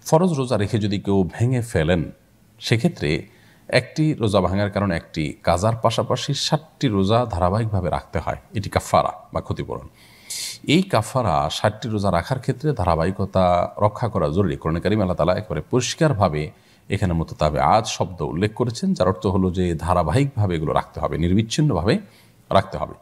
ফরজ রোজা রেখে যদি কেউ ভেঙে ফেলেন সেক্ষেত্রে একটি রোজা ভাঙার কারণে একটি কাজার পাশাপাশি 60টি রোজা ধারাবাহিকভাবে রাখতে হয়। এটি কাফারা বা ক্ষতিপূরণ। এই কাফারা 60টি রোজা রাখার ক্ষেত্রে ধারাবাহিকতা রক্ষা করা জরুরি। কোরআনে কারীম আল্লাহ তাআলা একেবারে পরিষ্কারভাবে এখানে মুতাতাবিআত শব্দ উল্লেখ করেছেন, যার অর্থ হলো যে ধারাবাহিকভাবে এগুলো রাখতে হবে, নির্বিচ্ছিন্নভাবে রাখতে হবে।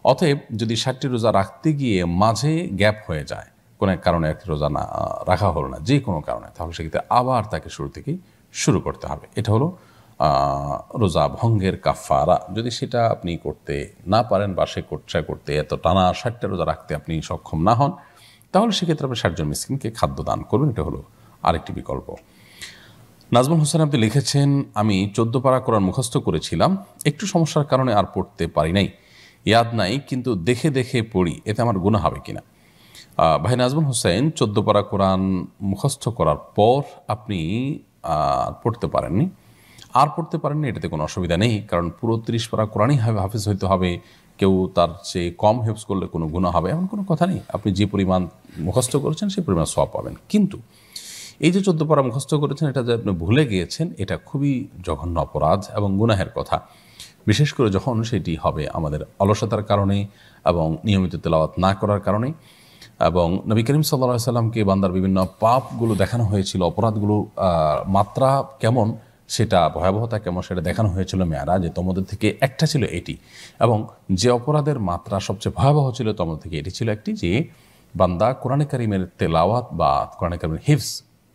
অতএব যদি 60টি রোজা রাখতে গিয়ে মাঝে গ্যাপ হয়ে যায়, কোনো এক কারণে একটি রোজা না রাখা হলো না, যে কোনো কারণে, তাহলে সেক্ষেত্রে আবার তাকে শুরু থেকেই শুরু করতে হবে। এটা হলো রোজা ভঙ্গের কাফারা। যদি সেটা আপনি করতে না পারেন বা সে করতে এত টানা 60টা রোজা রাখতে আপনি সক্ষম না হন তাহলে সেক্ষেত্রে আপনি 60 জন মিসকিনকে খাদ্য দান করবেন। এটা হলো আরেকটি বিকল্প। নাজমুল হোসেন আপনি লিখেছেন, আমি 14 পারা কোরআন মুখস্থ করেছিলাম, একটু সমস্যার কারণে আর পড়তে পারি নাই, ইয়াদ নাই, কিন্তু দেখে দেখে পড়ি, এতে আমার গুনাহ হবে কিনা? ভাই নাজমুল হোসেন, 14 পারা কোরআন মুখস্থ করার পর আপনি পড়তে পারেননি, এটাতে কোনো অসুবিধা নেই, কারণ পুরো 30 পারা কোরআনই হাফেজ হইতে হবে। কেউ তার চেয়ে কম হেফজ করলে কোনো গুনাহ হবে এমন কোনো কথা নেই। আপনি যে পরিমাণ মুখস্থ করেছেন সেই পরিমাণ সওয়াব পাবেন। কিন্তু এই যে 14 পারা মুখস্থ করেছেন এটা যে আপনি ভুলে গিয়েছেন, এটা খুবই জঘন্য অপরাধ এবং গুনাহের কথা, বিশেষ করে যখন সেটি হবে আমাদের অলসতার কারণে এবং নিয়মিত তেলাওয়াত না করার কারণে। এবং নবী করিম সাল্লাল্লাহু আলাইহি সাল্লামকে বান্দার বিভিন্ন পাপগুলো দেখানো হয়েছিল, অপরাধগুলো মাত্রা কেমন, সেটা ভয়াবহতা কেমন সেটা দেখানো হয়েছিল মেরাজে। তোমাদের থেকে একটা ছিল এটি, এবং যে অপরাধের মাত্রা সবচেয়ে ভয়াবহ ছিল তোমাদের থেকে এটি ছিল একটি, যে বান্দা কোরআনে কারিমের তেলাওয়াত বা কোরআনে কারিমের হিফজ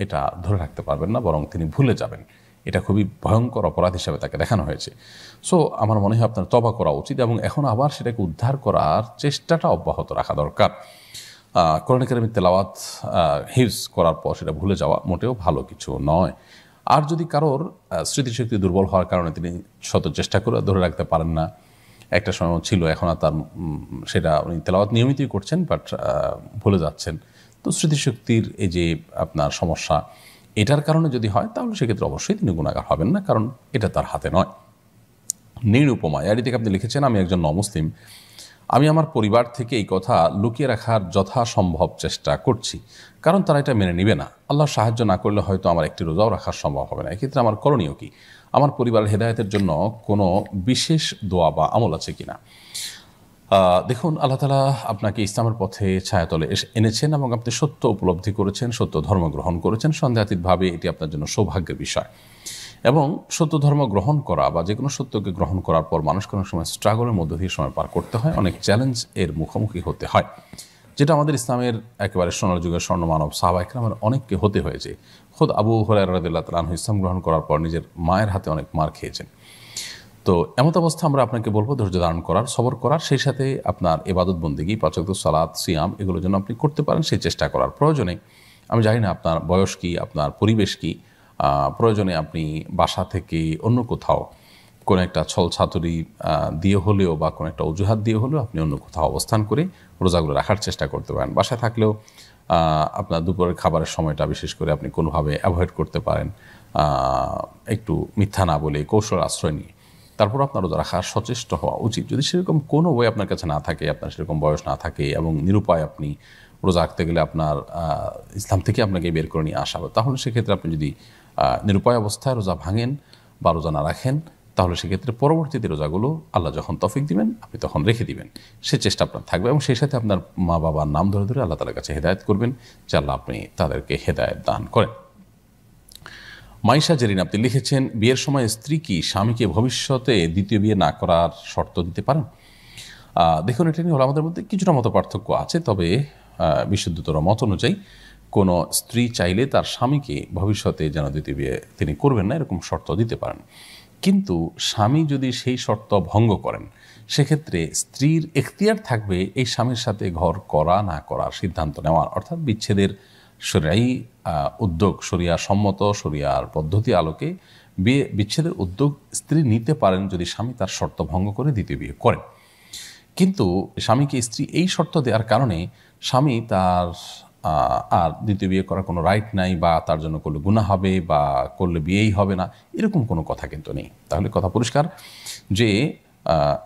এটা ধরে রাখতে পারবেন না, বরং তিনি ভুলে যাবেন। এটা খুবই ভয়ঙ্কর অপরাধ হিসাবে তাকে দেখানো হয়েছে। সো আমার মনে হয় আপনার তওবা করা উচিত এবং এখন আবার সেটাকে উদ্ধার করার চেষ্টাটা অব্যাহত রাখা দরকার। কোরআন কারিমের তেলাওয়াত হিফজ করার পর সেটা ভুলে যাওয়া মোটেও ভালো কিছু নয়। আর যদি কারোর স্মৃতিশক্তি দুর্বল হওয়ার কারণে তিনি শত চেষ্টা করে ধরে রাখতে পারেন না, একটা সময় ছিল, এখন আর তার সেটা উনি তেলাওয়াত নিয়মিতই করছেন বাট ভুলে যাচ্ছেন, তো স্মৃতিশক্তির এই যে আপনার সমস্যা, এটার কারণে যদি হয় তাহলে সেক্ষেত্রে অবশ্যই তিনি গুনাহগার হবেন না, কারণ এটা তার হাতে নয়। নিরুপমা এটি থেকে আপনি লিখেছেন, আমি একজন নমুসলিম, আমি আমার পরিবার থেকে এই কথা লুকিয়ে রাখার যথাসম্ভব চেষ্টা করছি, কারণ তারা এটা মেনে নিবে না। আল্লাহর সাহায্য না করলে হয়তো আমার একটি রোজাও রাখা সম্ভব হবে না। এক্ষেত্রে আমার করণীয় কি? আমার পরিবারের হেদায়েতের জন্য কোনো বিশেষ দোয়া বা আমল আছে কিনা? দেখুন, আল্লাহ তাআলা আপনাকে ইসলামের পথে ছায়াতলে এনেছেন এবং আপনি সত্য উপলব্ধি করেছেন, সত্য ধর্ম গ্রহণ করেছেন। সন্দেহাতীতভাবে এটি আপনার জন্য সৌভাগ্যের বিষয়। এবং সত্য ধর্ম গ্রহণ করা বা যে কোনো সত্যকে গ্রহণ করার পর মানুষ কোনো সময় স্ট্রাগলের মধ্য দিয়ে সময় পার করতে হয়, অনেক চ্যালেঞ্জ এর মুখোমুখি হতে হয়, যেটা আমাদের ইসলামের একেবারে সোনার যুগের স্বর্ণমানব সাহাবা ইকরামের অনেককে হতে হয়েছে। খোদ আবু হুরায়রা রাদিয়াল্লাহু তাআলা আনহু ইসলাম গ্রহণ করার পর নিজের মায়ের হাতে অনেক মার খেয়েছেন। তো এমত অবস্থা আমরা আপনাকে বলবো ধৈর্য ধারণ করার, সবর করার, সেই সাথে আপনার ইবাদত বন্দেগী, 5 ওয়াক্ত সালাত, সিয়াম, এগুলোর জন্য আপনি করতে পারেন সেই চেষ্টা করার। প্রয়োজনে, আমি জানি না আপনার বয়স কি, আপনার পরিবেশ কি, প্রয়োজনে আপনি বাসা থেকে অন্য কোথাও কোনো একটা ছল ছাতুরি দিয়ে হলেও বা কোনো একটা অজুহাত দিয়ে হলেও আপনি অন্য কোথাও অবস্থান করে রোজাগুলো রাখার চেষ্টা করতে পারেন। বাসায় থাকলেও আপনার দুপুরের খাবারের সময়টা বিশেষ করে আপনি কোনোভাবে অ্যাভয়েড করতে পারেন, একটু মিথ্যা না বলে কৌশল আশ্রয় নিয়ে তারপর আপনার রোজা রাখার সচেষ্ট হওয়া উচিত। যদি সেরকম কোনো বই আপনার কাছে না থাকে, আপনার সেরকম বয়স না থাকে এবং নিরুপায় আপনি রোজা রাখতে গেলে আপনার ইসলাম থেকে আপনাকে বের করে নিয়ে আসা হবে, তাহলে সেক্ষেত্রে আপনি যদি নিরুপায় অবস্থায় রোজা ভাঙেন বা রোজা না রাখেন, তাহলে সেক্ষেত্রে পরবর্তীতে রোজাগুলো আল্লাহ যখন তৌফিক দিবেন আপনি তখন রেখে দিবেন, সে চেষ্টা আপনার থাকবে। এবং সেই সাথে আপনার মা বাবার নাম ধরে ধরে আল্লাহ তাআলার কাছে হেদায়েত করবেন, যে আল্লাহ আপনি তাদেরকে হেদায়েত দান করেন। মাইশা জেরিন আপনি লিখেছেন, বিয়ের সময় স্ত্রী কি স্বামীকে ভবিষ্যতে দ্বিতীয় বিয়ে না করার শর্ত দিতে পারেন? দেখুন, এটা নিয়ে আমাদের মধ্যে কিছুটা মত পার্থক্য আছে, তবে বিশুদ্ধতর মত অনুযায়ী কোনো স্ত্রী চাইলে তার স্বামীকে ভবিষ্যতে যেন দ্বিতীয় বিয়ে তিনি করবেন না এরকম শর্ত দিতে পারেন। কিন্তু স্বামী যদি সেই শর্ত ভঙ্গ করেন, সেক্ষেত্রে স্ত্রীর এখতিয়ার থাকবে এই স্বামীর সাথে ঘর করা না করার সিদ্ধান্ত নেওয়ার, অর্থাৎ বিচ্ছেদের শরিয়াই উদ্যোগ, শরিয়া সম্মত শরিয়ার পদ্ধতি আলোকে বিচ্ছেদের উদ্যোগ স্ত্রী নিতে পারেন যদি স্বামী তার শর্ত ভঙ্গ করে দ্বিতীয় বিয়ে করেন। কিন্তু স্বামীকে স্ত্রী এই শর্ত দেওয়ার কারণে স্বামী তার আর দ্বিতীয় বিয়ে করার কোনো রাইট নাই, বা তার জন্য করলে গুনাহ হবে, বা করলে বিয়েই হবে না, এরকম কোনো কথা কিন্তু নেই। তাহলে কথা পরিষ্কার যে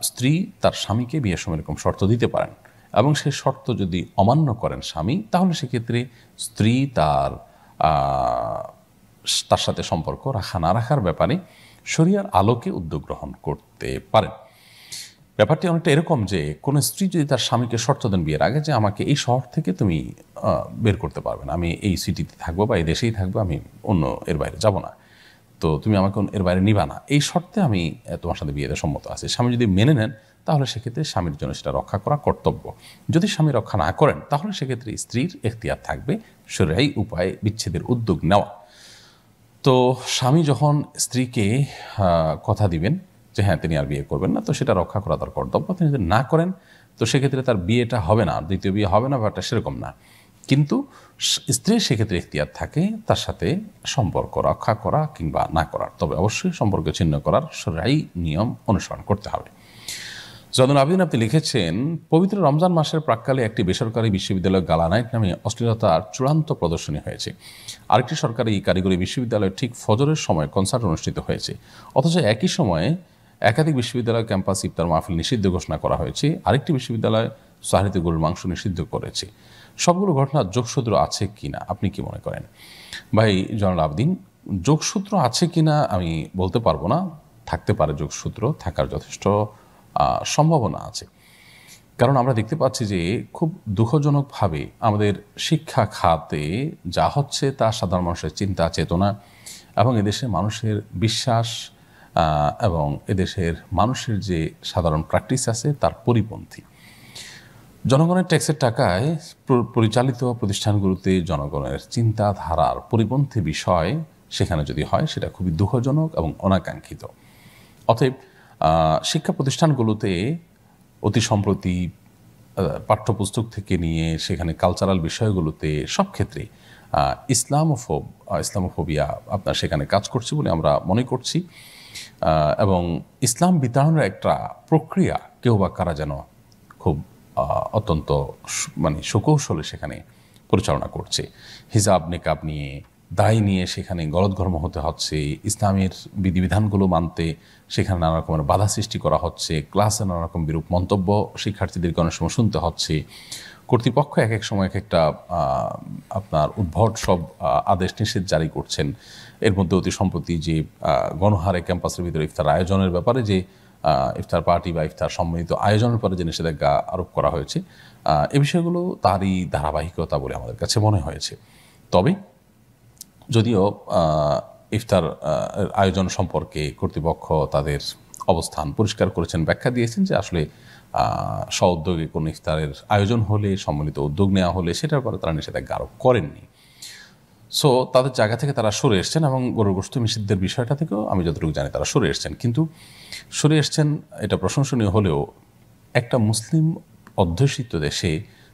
স্ত্রী তার স্বামীকে বিয়ের সময় এরকম শর্ত দিতে পারেন, এবং সেই শর্ত যদি অমান্য করেন স্বামী, তাহলে সেক্ষেত্রে স্ত্রী তার সাথে সম্পর্ক রাখা না রাখার ব্যাপারে শরিয়ার আলোকে উদ্যোগ গ্রহণ করতে পারেন। ব্যাপারটি অনেকটা এরকম যে কোনো স্ত্রী যদি তার স্বামীকে শর্ত দেন বিয়ের আগে যে আমাকে এই শহর থেকে তুমি বের করতে পারবে না, আমি এই সিটিতে থাকবো বা এই দেশেই থাকবো, আমি অন্য এর বাইরে যাব না, তো তুমি আমাকে এর বাইরে নিবা না, এই শর্তে আমি তোমার সাথে বিয়েতে সম্মত আছি। স্বামী যদি মেনে নেন তাহলে সেক্ষেত্রে স্বামীর জন্য সেটা রক্ষা করা কর্তব্য। যদি স্বামী রক্ষা না করেন তাহলে সেক্ষেত্রে স্ত্রীর এখতিয়ার থাকবে শরীয়ী উপায়ে বিচ্ছেদের উদ্যোগ নেওয়া। তো স্বামী যখন স্ত্রীকে কথা দিবেন যে হ্যাঁ তিনি আর বিয়ে করবেন না, তো সেটা রক্ষা করা তার কর্তব্য। তিনি যদি না করেন তো সেক্ষেত্রে তার বিয়েটা হবে না, দ্বিতীয় বিয়ে হবে না, ব্যাপারটা সেরকম না। কিন্তু স্ত্রীর সেক্ষেত্রে এখতিয়ার থাকে তার সাথে সম্পর্ক রক্ষা করা কিংবা না করার, তবে অবশ্যই সম্পর্ক ছিন্ন করার শরঈ নিয়ম অনুসরণ করতে হবে। জয়নুল আবেদিন আপনি লিখেছেন, পবিত্র রমজান মাসের প্রাক্কালে একটি বেসরকারি বিশ্ববিদ্যালয় গালা নাইট নামে অশ্লীলতার চূড়ান্ত প্রদর্শনী হয়েছে। আরেকটি সরকারি কারিগরি বিশ্ববিদ্যালয়ে ঠিক ফজরের সময় কনসার্ট অনুষ্ঠিত হয়েছে। অথচ একই সময়ে একাধিক বিশ্ববিদ্যালয় ক্যাম্পাস ইফতার মাহফিল নিষিদ্ধ ঘোষণা করা হয়েছে। আরেকটি বিশ্ববিদ্যালয় সাহারিতে গরুর মাংস নিষিদ্ধ করেছে। সবগুলো ঘটনার যোগসূত্র আছে কিনা আপনি কি মনে করেন? ভাই জয়নুল আবেদিন, যোগসূত্র আছে কিনা আমি বলতে পারবো না, থাকতে পারে, যোগসূত্র থাকার যথেষ্ট সম্ভাবনা আছে। কারণ আমরা দেখতে পাচ্ছি যে খুব দুঃখজনকভাবে আমাদের শিক্ষা খাতে যা হচ্ছে তা সাধারণ মানুষের চিন্তা চেতনা এবং এদেশের মানুষের বিশ্বাস এবং এদেশের মানুষের যে সাধারণ প্র্যাকটিস আছে তার পরিপন্থী। জনগণের ট্যাক্সের টাকায় পরিচালিত প্রতিষ্ঠানগুলোতে জনগণের চিন্তাধারার পরিপন্থী বিষয় সেখানে যদি হয় সেটা খুবই দুঃখজনক এবং অনাকাঙ্ক্ষিত। অতএব শিক্ষা প্রতিষ্ঠানগুলোতে অতি সম্প্রতি পাঠ্যপুস্তক থেকে নিয়ে সেখানে কালচারাল বিষয়গুলোতে সব ক্ষেত্রে ইসলামোফোবিয়া আপনার সেখানে কাজ করছে বলে আমরা মনে করছি, এবং ইসলাম বিতাড়নের একটা প্রক্রিয়া কেউ বা কারা যেন খুব অত্যন্ত সুকৌশলে সেখানে পরিচালনা করছে। হিজাব নিকাব নিয়ে, দায় নিয়ে সেখানে গলদঘর্ম হতে হচ্ছে, ইসলামের বিধিবিধানগুলো মানতে সেখানে নানা রকমের বাধা সৃষ্টি করা হচ্ছে, ক্লাসে নানা রকম বিরূপ মন্তব্য শিক্ষার্থীদেরকে অনেক সময় শুনতে হচ্ছে, কর্তৃপক্ষ এক এক সময় এক একটা আপনার উদ্ভট সব আদেশ নিষেধ জারি করছেন। এর মধ্যে অতি সম্প্রতি যে গণহারে ক্যাম্পাসের ভিতরে ইফতার আয়োজনের ব্যাপারে যে ইফতার পার্টি বা ইফতার সম্মিলিত আয়োজনের পরে যে নিষেধাজ্ঞা আরোপ করা হয়েছে, এ বিষয়গুলো তারই ধারাবাহিকতা বলে আমাদের কাছে মনে হয়েছে। তবে যদিও ইফতার আয়োজন সম্পর্কে কর্তৃপক্ষ তাদের অবস্থান পরিষ্কার করেছেন, ব্যাখ্যা দিয়েছেন যে আসলে স্ব-উদ্যোগে কোনো ইফতারের আয়োজন হলে, সম্মিলিত উদ্যোগ নেওয়া হলে সেটার পরে তারা নিষেধাজ্ঞা আরোপ করেননি। সো তাদের জায়গা থেকে তারা সরে এসছেন এবং গরুর গোশত নিষিদ্ধের বিষয়টা থেকেও আমি যতটুকু জানি তারা সরে এসছেন। কিন্তু সরে এসছেন এটা প্রশংসনীয় হলেও একটা মুসলিম অধ্যুষিত দেশে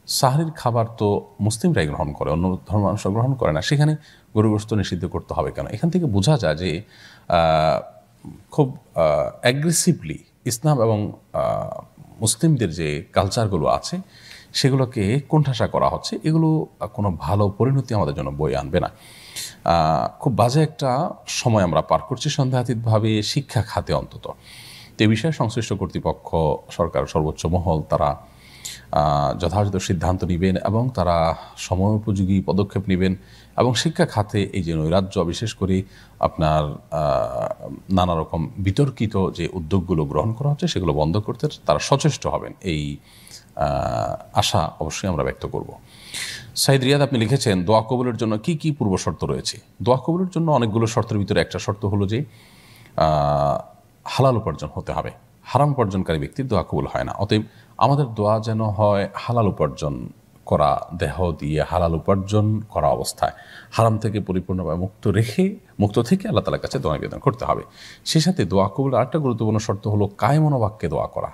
সাহরির খাবার তো মুসলিমরাই গ্রহণ করে, অন্য ধর্ম মানুষ গ্রহণ করে না, সেখানে গরুর গোশত নিষিদ্ধ করতে হবে কেন? এখান থেকে বোঝা যায় যে খুব অ্যাগ্রেসিভলি ইসলাম এবং মুসলিমদের যে কালচারগুলো আছে সেগুলোকে কোণঠাসা করা হচ্ছে। এগুলো কোনো ভালো পরিণতি আমাদের জন্য বয়ে আনবে না। খুব বাজে একটা সময় আমরা পার করছি সন্দেহাতীতভাবে শিক্ষা খাতে অন্তত। তো এই বিষয়ে সংশ্লিষ্ট কর্তৃপক্ষ, সরকার সর্বোচ্চ মহল তারা যথাযথ সিদ্ধান্ত নেবেন এবং তারা সময়োপযোগী পদক্ষেপ নেবেন এবং শিক্ষা খাতে এই যে নৈরাজ্য, বিশেষ করে আপনার নানা রকম বিতর্কিত যে উদ্যোগগুলো গ্রহণ করা হচ্ছে সেগুলো বন্ধ করতে তারা সচেষ্ট হবেন, এই আশা অবশ্যই আমরা ব্যক্ত করব। সাইদ রিয়াদ আপনি লিখেছেন, দোয়া কবুলের জন্য কি কি পূর্ব শর্ত রয়েছে? দোয়া কবুলের জন্য অনেকগুলো শর্তের ভিতরে একটা শর্ত হলো যে হালাল উপার্জন হতে হবে। হারাম উপার্জনকারী ব্যক্তির দোয়া কবুল হয় না। অতএব আমাদের দোয়া যেন হয় হালাল উপার্জন করা, দেহ দিয়ে হালাল উপার্জন করা অবস্থায় হারাম থেকে পরিপূর্ণভাবে মুক্ত থেকে আল্লাহ তাআলার কাছে দোয়া নিবেদন করতে হবে। সেই সাথে দোয়া কবুলের আরেকটা গুরুত্বপূর্ণ শর্ত হলো কায়মনোবাক্যে দোয়া করা,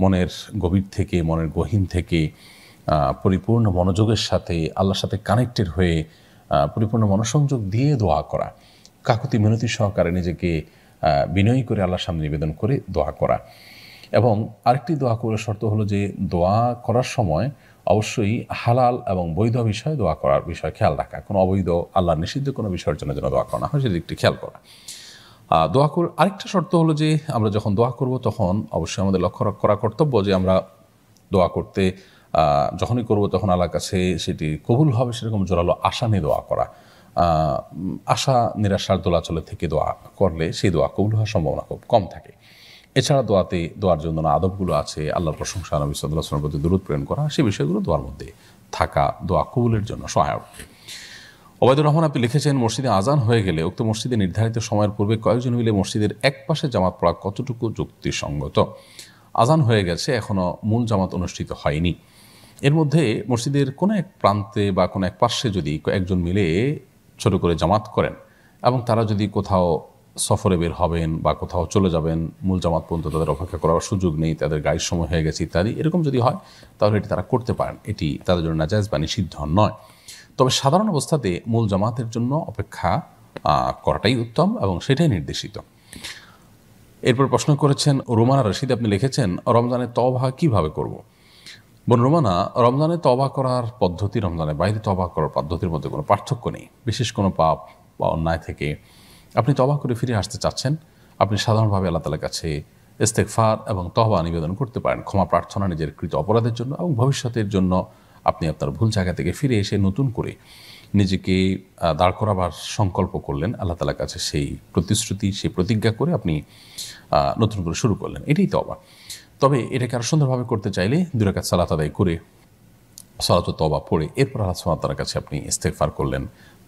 মনের গভীর থেকে, মনের গহীন থেকে পরিপূর্ণ মনোযোগের সাথে আল্লাহর সাথে কানেক্টেড হয়ে পরিপূর্ণ মনোসংযোগ দিয়ে দোয়া করা, কাকুতি মিনতি সহকারে নিজেকে বিনয়ী করে আল্লাহর সামনে নিবেদন করে দোয়া করা। এবং আরেকটি দোয়া কবুলের শর্ত হলো যে দোয়া করার সময় অবশ্যই হালাল এবং বৈধ বিষয়ে দোয়া করার বিষয় খেয়াল রাখা, কোনো অবৈধ আল্লাহর নিষিদ্ধ কোনো বিষয়ের জন্য যেন দোয়া করা না হয় সেদিকটি খেয়াল করা। দোয়া আরেকটা শর্ত হলো যে আমরা যখন দোয়া করব তখন অবশ্যই আমাদের লক্ষ্য করা কর্তব্য যে আমরা দোয়া করতে যখনই করব তখন আল্লাহর কাছে সেটি কবুল হবে সেরকম জোরালো আশা নিয়ে দোয়া করা। আশা নিরাশার দোলাচলে থেকে দোয়া করলে সেই দোয়া কবুল হওয়ার সম্ভাবনা খুব কম থাকে। এছাড়া দোয়ার জন্য আদবগুলো আছে, আল্লাহর প্রশংসা, নবী সাল্লাল্লাহু আলাইহি ওয়াসাল্লামের প্রতি দুরূদ প্রেরণ করা, সেই বিষয়গুলো দোয়ার মধ্যে থাকা দোয়া কবুলের জন্য সহায়ক। ওবায়দুর রহমান আপনি লিখেছেন, মসজিদে আজান হয়ে গেলে উক্ত মসজিদে নির্ধারিত সময়ের পূর্বে কয়েকজন মিলে মসজিদের এক পাশে জামাত পড়া কতটুকু যুক্তিসঙ্গত? আজান হয়ে গেছে, এখনও মূল জামাত অনুষ্ঠিত হয়নি, এর মধ্যে মসজিদের কোনো এক প্রান্তে বা কোনো এক পাশে যদি একজন মিলে ছোট করে জামাত করেন এবং তারা যদি কোথাও সফরে বের হবেন বা কোথাও চলে যাবেন, মূল জামাত পর্যন্ত তাদের অপেক্ষা করার সুযোগ নেই, তাদের গাড়ির সময় হয়ে গেছে ইত্যাদি, এরকম যদি হয় তাহলে এটি তারা করতে পারেন, এটি তাদের জন্য নাজায়েজ বা নিষিদ্ধ নয়। তবে সাধারণ অবস্থাতে মূল জামাতের জন্য অপেক্ষা করাটাই উত্তম এবং সেটাই নির্দেশিত। এরপর প্রশ্ন করেছেন রোমানা রশিদ, আপনি লিখেছেন রমজানে তওবা কিভাবে করব? বোন রোমানা, রমজানে তওবা করার পদ্ধতি রমজানের বাইরে তওবা করার পদ্ধতির মধ্যে কোনো পার্থক্য নেই। বিশেষ কোনো পাপ বা অন্যায় থেকে আপনি তওবা করে ফিরে আসতে চাচ্ছেন, আপনি সাধারণভাবে আল্লাহ তাআলার কাছে ইস্তেগফার এবং তওবা নিবেদন করতে পারেন, ক্ষমা প্রার্থনা নিজের কৃত অপরাধের জন্য এবং ভবিষ্যতের জন্য। আপনি আপনার ভুল জায়গা থেকে ফিরে এসে নতুন করে নিজেকে দাঁড় করাবার সংকল্প করলেন, আল্লাহ তাআলার কাছে সেই প্রতিশ্রুতি, সেই প্রতিজ্ঞা করে আপনি নতুন করে শুরু করলেন, এটাই তওবা। তবে এটাকে আরও সুন্দরভাবে করতে চাইলে 2 রাকাত সালাত আদায় করে সালাতুত তওবা পড়ে এরপর আল্লাহ সুবহানাহু ওয়া তাআলার কাছে আপনি ইস্তেগফার করলেন,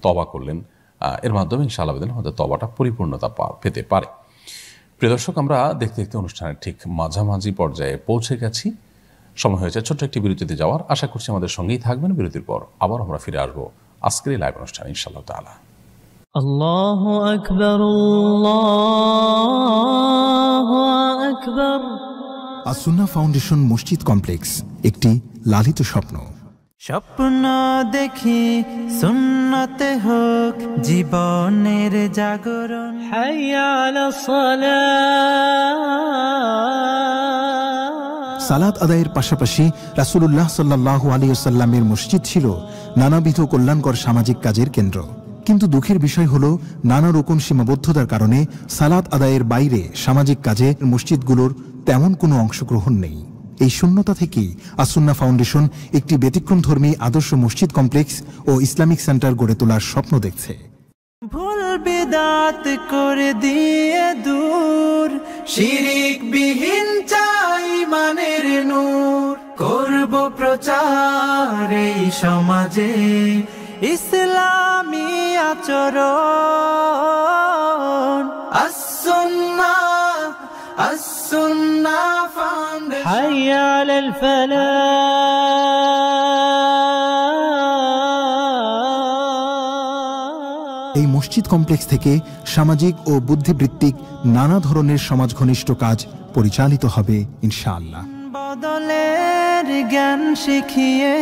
তওবা করলেন, এর মাধ্যমে ইনশাআল্লাহ আমাদের তওবাটা পরিপূর্ণতা পেতে পারে। প্রিয় দর্শক, আমরা দেখতে দেখতে অনুষ্ঠানের ঠিক মাঝামাঝি পর্যায়ে পৌঁছে গেছি। সময় হয়েছে ছোট্ট একটি বিরতিতে যাওয়ার। আশা করছি আমাদের সঙ্গেই থাকবেন। বিরতির পর আবার আমরা ফিরে আসবো আজকের এই লাইভ অনুষ্ঠানে ইনশাআল্লাহ তাআলা। আল্লাহু আকবার, আল্লাহু আকবার। আসুন্নাহ ফাউন্ডেশন মসজিদ কমপ্লেক্স, একটি লালিত স্বপ্ন। স্বপ্ন দেখি সুন্নতে হোক জীবনের জাগরণ। হাইয়া আলাস সালাহ। সালাত আদায়ের পাশাপাশি রাসূলুল্লাহ সাল্লাল্লাহু আলাইহি ওয়াসাল্লামের মসজিদ ছিল নানাবিধ কল্যাণকর সামাজিক কাজের কেন্দ্র। কিন্তু দুঃখের বিষয় হলো নানা রকম সীমাবদ্ধতার কারণে সালাত আদায়ের বাইরে সামাজিক কাজে মসজিদগুলোর তেমন কোনো অংশগ্রহণ নেই। এই শূন্যতা থেকেই আসুন্নাহ ফাউন্ডেশন একটি ব্যতিক্রমধর্মী আদর্শ মসজিদ কমপ্লেক্স ও ইসলামিক সেন্টার গড়ে তোলার স্বপ্ন দেখছে। ভুল বিদাত করে দিয়ে দূর, শিরিক বিহীন চাই মানের নূর। করব প্রচার এই সমাজে ইসলামী আচরণ। আসুন্নাহ, আসুন্নাহ ফাউন্ডেশন। হাইয়া আলাল ফালাহ। এই মসজিদ কমপ্লেক্স থেকে সামাজিক ও বুদ্ধিবৃত্তিক নানা ধরনের সমাজ ঘনিষ্ঠ কাজ পরিচালিত হবে ইনশাআল্লাহ। বদলের জ্ঞান শিখিয়ে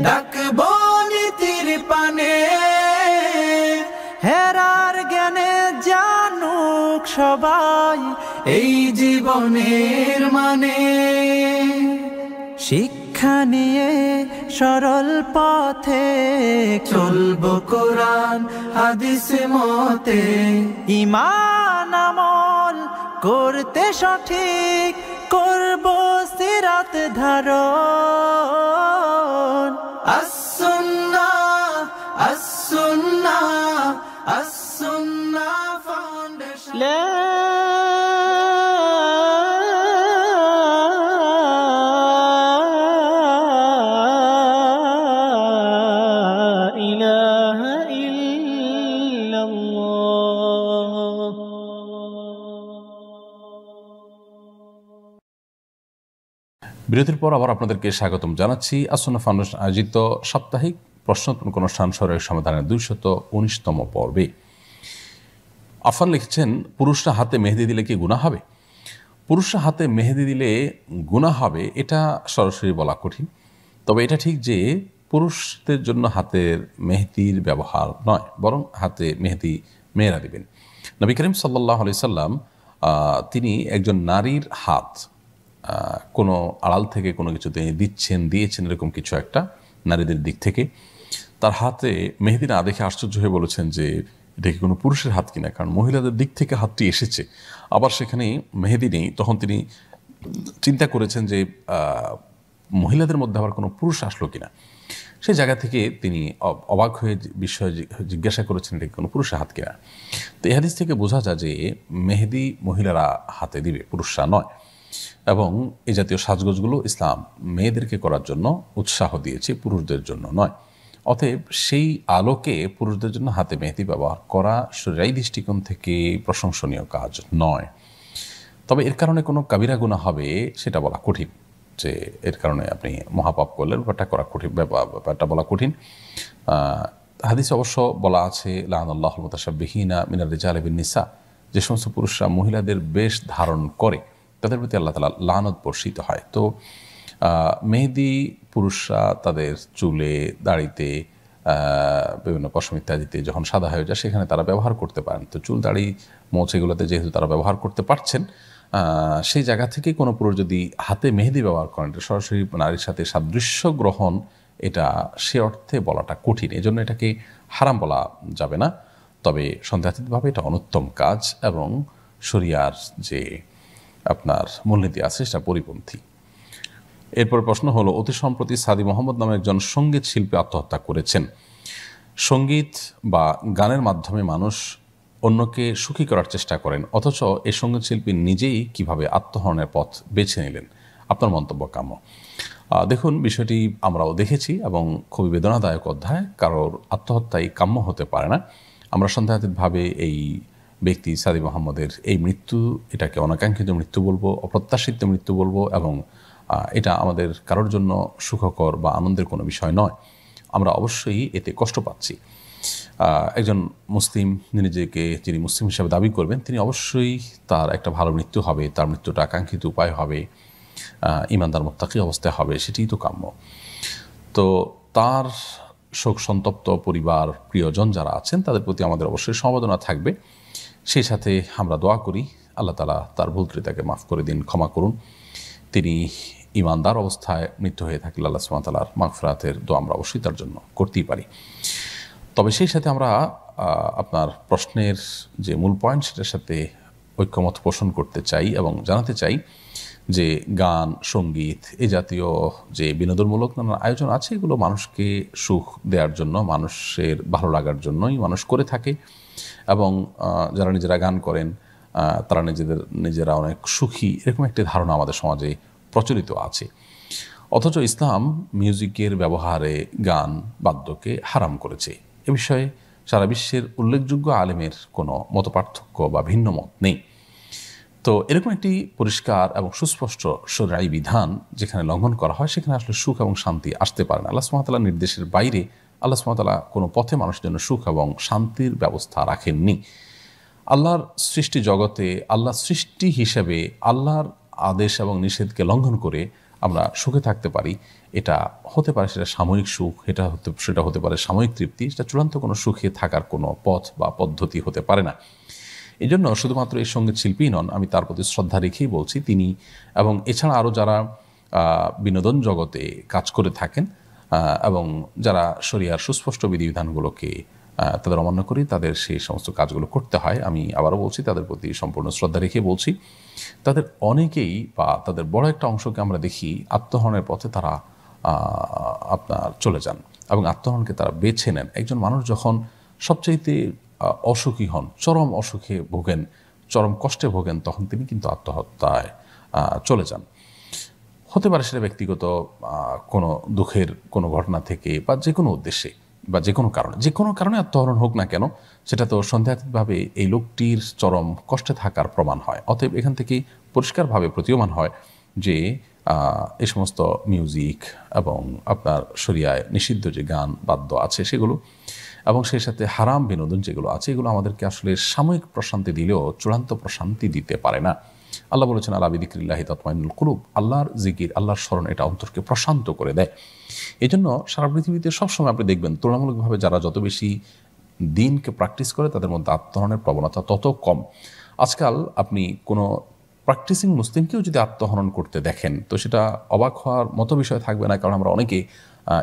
ডাকবো নীতির পানে, হেরার জ্ঞানে জানুক সবাই এই জীবনের মানে। শিক্ষা নিয়ে সরল পথে চলবো কোরআন হাদিস মতে। ঈমান আমল করতে সঠিক করব সিরাত ধারণ। আসুন্নাহ, আসুন্নাহ, আসুন্নাহ ফাউন্ডেশন। বিরতির পর আবার আপনাদেরকে স্বাগতম জানাচ্ছি। আসন্না ফাউন্ডেশন আয়োজিত সাপ্তাহিক প্রশ্নোত্তর অনুষ্ঠান সরকারি সমাধানের 219তম পর্বে। আফান লিখছেন, পুরুষরা হাতে মেহেদি দিলে কি গুনাহ হবে? পুরুষরা হাতে মেহেদি দিলে গুনাহ হবে এটা সরাসরি বলা কঠিন। তবে এটা ঠিক যে পুরুষদের জন্য হাতের মেহেদির ব্যবহার নয়, বরং হাতে মেহেদি মেয়েরা দিবেন। নবী করিম সাল্লাল্লাহু আলাইহি সাল্লাম তিনি একজন নারীর হাত কোনো আড়াল থেকে কোনো কিছু তিনি দিয়েছেন এরকম কিছু একটা নারীদের দিক থেকে তার হাতে মেহেদি না দেখে আশ্চর্য হয়ে বলেছেন যে এটা কি কোনো পুরুষের হাত কিনা, কারণ মহিলাদের দিক থেকে হাতটি এসেছে, আবার সেখানে মেহেদি নেই। তখন তিনি চিন্তা করেছেন যে মহিলাদের মধ্যে আবার কোনো পুরুষ আসলো কিনা। সেই জায়গা থেকে তিনি অবাক হয়ে বিষয় জিজ্ঞাসা করেছেন এটা কি কোনো পুরুষের হাত কিনা। তো এই হাদিস থেকে বোঝা যায় যে মেহেদি মহিলারা হাতে দিবে, পুরুষরা নয়। এবং এই জাতীয় সাজগোজগুলো ইসলাম মেয়েদেরকে করার জন্য উৎসাহ দিয়েছে, পুরুষদের জন্য নয়। অতএব সেই আলোকে পুরুষদের জন্য হাতে মেহেদি ব্যবহার করা শরীয়ী দৃষ্টিকোণ থেকে প্রশংসনীয় কাজ নয়। তবে এর কারণে কোনো কাবিরা গুনাহ হবে সেটা বলা কঠিন, যে এর কারণে আপনি মহাপাপ করলেন ব্যাপারটা বলা কঠিন। হাদিসে অবশ্য বলা আছে লাআনাল্লাহুল মুতাশাব্বিহিনা মিনার রিজালি বিন নিসা, যে সমস্ত পুরুষরা মহিলাদের বেশ ধারণ করে তাদের প্রতি আল্লাহ তাআলা লানত বর্ষিত হয়। তো মেহেদি পুরুষরা তাদের চুলে, দাড়িতে, বিভিন্ন পশম ইত্যাদিতে যখন সাদা হয়ে যায় সেখানে তারা ব্যবহার করতে পারেন। তো চুল, দাড়ি, মোচ এগুলোতে যেহেতু তারা ব্যবহার করতে পারছেন, সেই জায়গা থেকে কোনো পুরুষ যদি হাতে মেহেদি ব্যবহার করেন, এটা সরাসরি নারীর সাথে সাদৃশ্য গ্রহণ, এটা সে অর্থে বলাটা কঠিন। এই জন্য এটাকে হারাম বলা যাবে না। তবে সন্দেহাতীতভাবে এটা অনুত্তম কাজ এবং শরিয়ার যে আপনার মূলনীতি আছে সেটা পরিপন্থী। এরপর প্রশ্ন হলো, অতি সম্প্রতি সাদি মোহাম্মদ নামে একজন সঙ্গীত শিল্পী আত্মহত্যা করেছেন। সঙ্গীত বা গানের মাধ্যমে মানুষ অন্যকে সুখী করার চেষ্টা করেন, অথচ এই সঙ্গীত শিল্পী নিজেই কিভাবে আত্মহরণের পথ বেছে নিলেন? আপনার মন্তব্য কাম্য। দেখুন, বিষয়টি আমরাও দেখেছি এবং খুবই বেদনাদায়ক অধ্যায়। কারোর আত্মহত্যাই কাম্য হতে পারে না। আমরা সন্দেহাতীতভাবে এই ব্যক্তি সাদি মোহাম্মদের এই মৃত্যু, এটাকে অনাকাঙ্ক্ষিত মৃত্যু বলবো, অপ্রত্যাশিত মৃত্যু বলবো, এবং এটা আমাদের কারোর জন্য সুখকর বা আনন্দের কোনো বিষয় নয়। আমরা অবশ্যই এতে কষ্ট পাচ্ছি। একজন মুসলিম নিজেকে, যিনি মুসলিম হিসেবে দাবি করবেন, তিনি অবশ্যই তার একটা ভালো মৃত্যু হবে, তার মৃত্যুটা আকাঙ্ক্ষিত উপায় হবে, ইমানদার মুত্তাকি অবস্থায় হবে, সেটিই তো কাম্য। তো তার শোক সন্তপ্ত পরিবার, প্রিয়জন যারা আছেন তাদের প্রতি আমাদের অবশ্যই সমবেদনা থাকবে। সেই সাথে আমরা দোয়া করি আল্লাহ তাআলা তার ভুল ত্রুটিকে মাফ করে দিন, ক্ষমা করুন। তিনি ইমানদার অবস্থায় মৃত্যু হয়ে থাকলে আল্লাহ সুবহানাহু ওয়া তাআলার মাগফিরাতের দোয়া আমরা অবশ্যই তার জন্য করতেই পারি। তবে সেই সাথে আমরা আপনার প্রশ্নের যে মূল পয়েন্ট সেটার সাথে ঐক্যমত পোষণ করতে চাই এবং জানাতে চাই যে গান, সঙ্গীত, এই জাতীয় যে বিনোদনমূলক নানা আয়োজন আছে, এগুলো মানুষকে সুখ দেওয়ার জন্য, মানুষের ভালো লাগার জন্যই মানুষ করে থাকে। এবং যারা নিজেরা গান করেন তারা নিজেরা অনেক সুখী, এরকম একটি ধারণা আমাদের সমাজে প্রচলিত আছে। অথচ ইসলাম মিউজিকের ব্যবহারে গান, বাদ্যকে হারাম করেছে। এ বিষয়ে সারা বিশ্বের উল্লেখযোগ্য আলেমের কোনো মতপার্থক্য বা ভিন্ন মত নেই। তো এরকম একটি পরিষ্কার এবং সুস্পষ্ট শরঈ বিধান যেখানে লঙ্ঘন করা হয়, সেখানে আসলে সুখ এবং শান্তি আসতে পারে না। আল্লাহ সুবহানাহু ওয়া তাআলার নির্দেশের বাইরে আল্লাহ সুবহানাহু ওয়া তাআলা কোনো পথে মানুষের জন্য সুখ এবং শান্তির ব্যবস্থা রাখেননি। আল্লাহর সৃষ্টি জগতে, আল্লাহর সৃষ্টি হিসেবে আল্লাহর আদেশ এবং নিষেধকে লঙ্ঘন করে আমরা সুখে থাকতে পারি, এটা হতে পারে সেটা সাময়িক সুখ, সেটা হতে পারে সাময়িক তৃপ্তি, সেটা চূড়ান্ত কোনো সুখে থাকার কোনো পথ বা পদ্ধতি হতে পারে না। এই জন্য শুধুমাত্র এই সঙ্গীত শিল্পী নন, আমি তার প্রতি শ্রদ্ধা রেখেই বলছি, তিনি এবং এছাড়া আরও যারা বিনোদন জগতে কাজ করে থাকেন এবং যারা শরিয়ার সুস্পষ্ট বিধিবিধানগুলোকে তাদের অমান্য করি, তাদের সেই সমস্ত কাজগুলো করতে হয়। আমি আবারও বলছি, তাদের প্রতি সম্পূর্ণ শ্রদ্ধা রেখে বলছি, তাদের অনেকেই বা তাদের বড় একটা অংশকে আমরা দেখি আত্মহরণের পথে তারা আপনার চলে যান এবং আত্মহরণকে তারা বেছে নেন। একজন মানুষ যখন সবচাইতে অসুখী হন, চরম অসুখে ভোগেন, চরম কষ্টে ভোগেন, তখন তিনি কিন্তু আত্মহত্যায় চলে যান। হতে পারে সেটা ব্যক্তিগত কোনো দুঃখের কোনো ঘটনা থেকে বা যে কোনো উদ্দেশ্যে বা যে কোনো কারণে আত্মহরণ হোক না কেন, সেটা তো সন্দেহাতীতভাবে এই লোকটির চরম কষ্টে থাকার প্রমাণ হয়। অতএব এখান থেকে পরিষ্কারভাবে প্রতীয়মান হয় যে এই সমস্ত মিউজিক এবং আপনার শরিয়ায় নিষিদ্ধ যে গান বাদ্য আছে সেগুলো, এবং সেই সাথে হারাম বিনোদন যেগুলো আছে, এগুলো আমাদেরকে আসলে সাময়িক প্রশান্তি দিলেও চূড়ান্ত প্রশান্তি দিতে পারে না। আল্লাহ বলেছেন আলা বিযিকরিল্লাহি তাতমাইন্নুল কুলুব, আল্লাহর জিকির, আল্লাহর স্মরণ এটা অন্তরকে প্রশান্ত করে দেয়। এই জন্য সারা পৃথিবীতে সবসময় আপনি দেখবেন তুলনামূলকভাবে যারা যত বেশি দিনকে প্র্যাকটিস করে তাদের মধ্যে আত্মহননের প্রবণতা তত কম। আজকাল আপনি কোনো প্র্যাকটিসিং মুসলিমকেও যদি আত্মহনন করতে দেখেন তো সেটা অবাক হওয়ার মতো বিষয় থাকবে না, কারণ আমরা অনেকে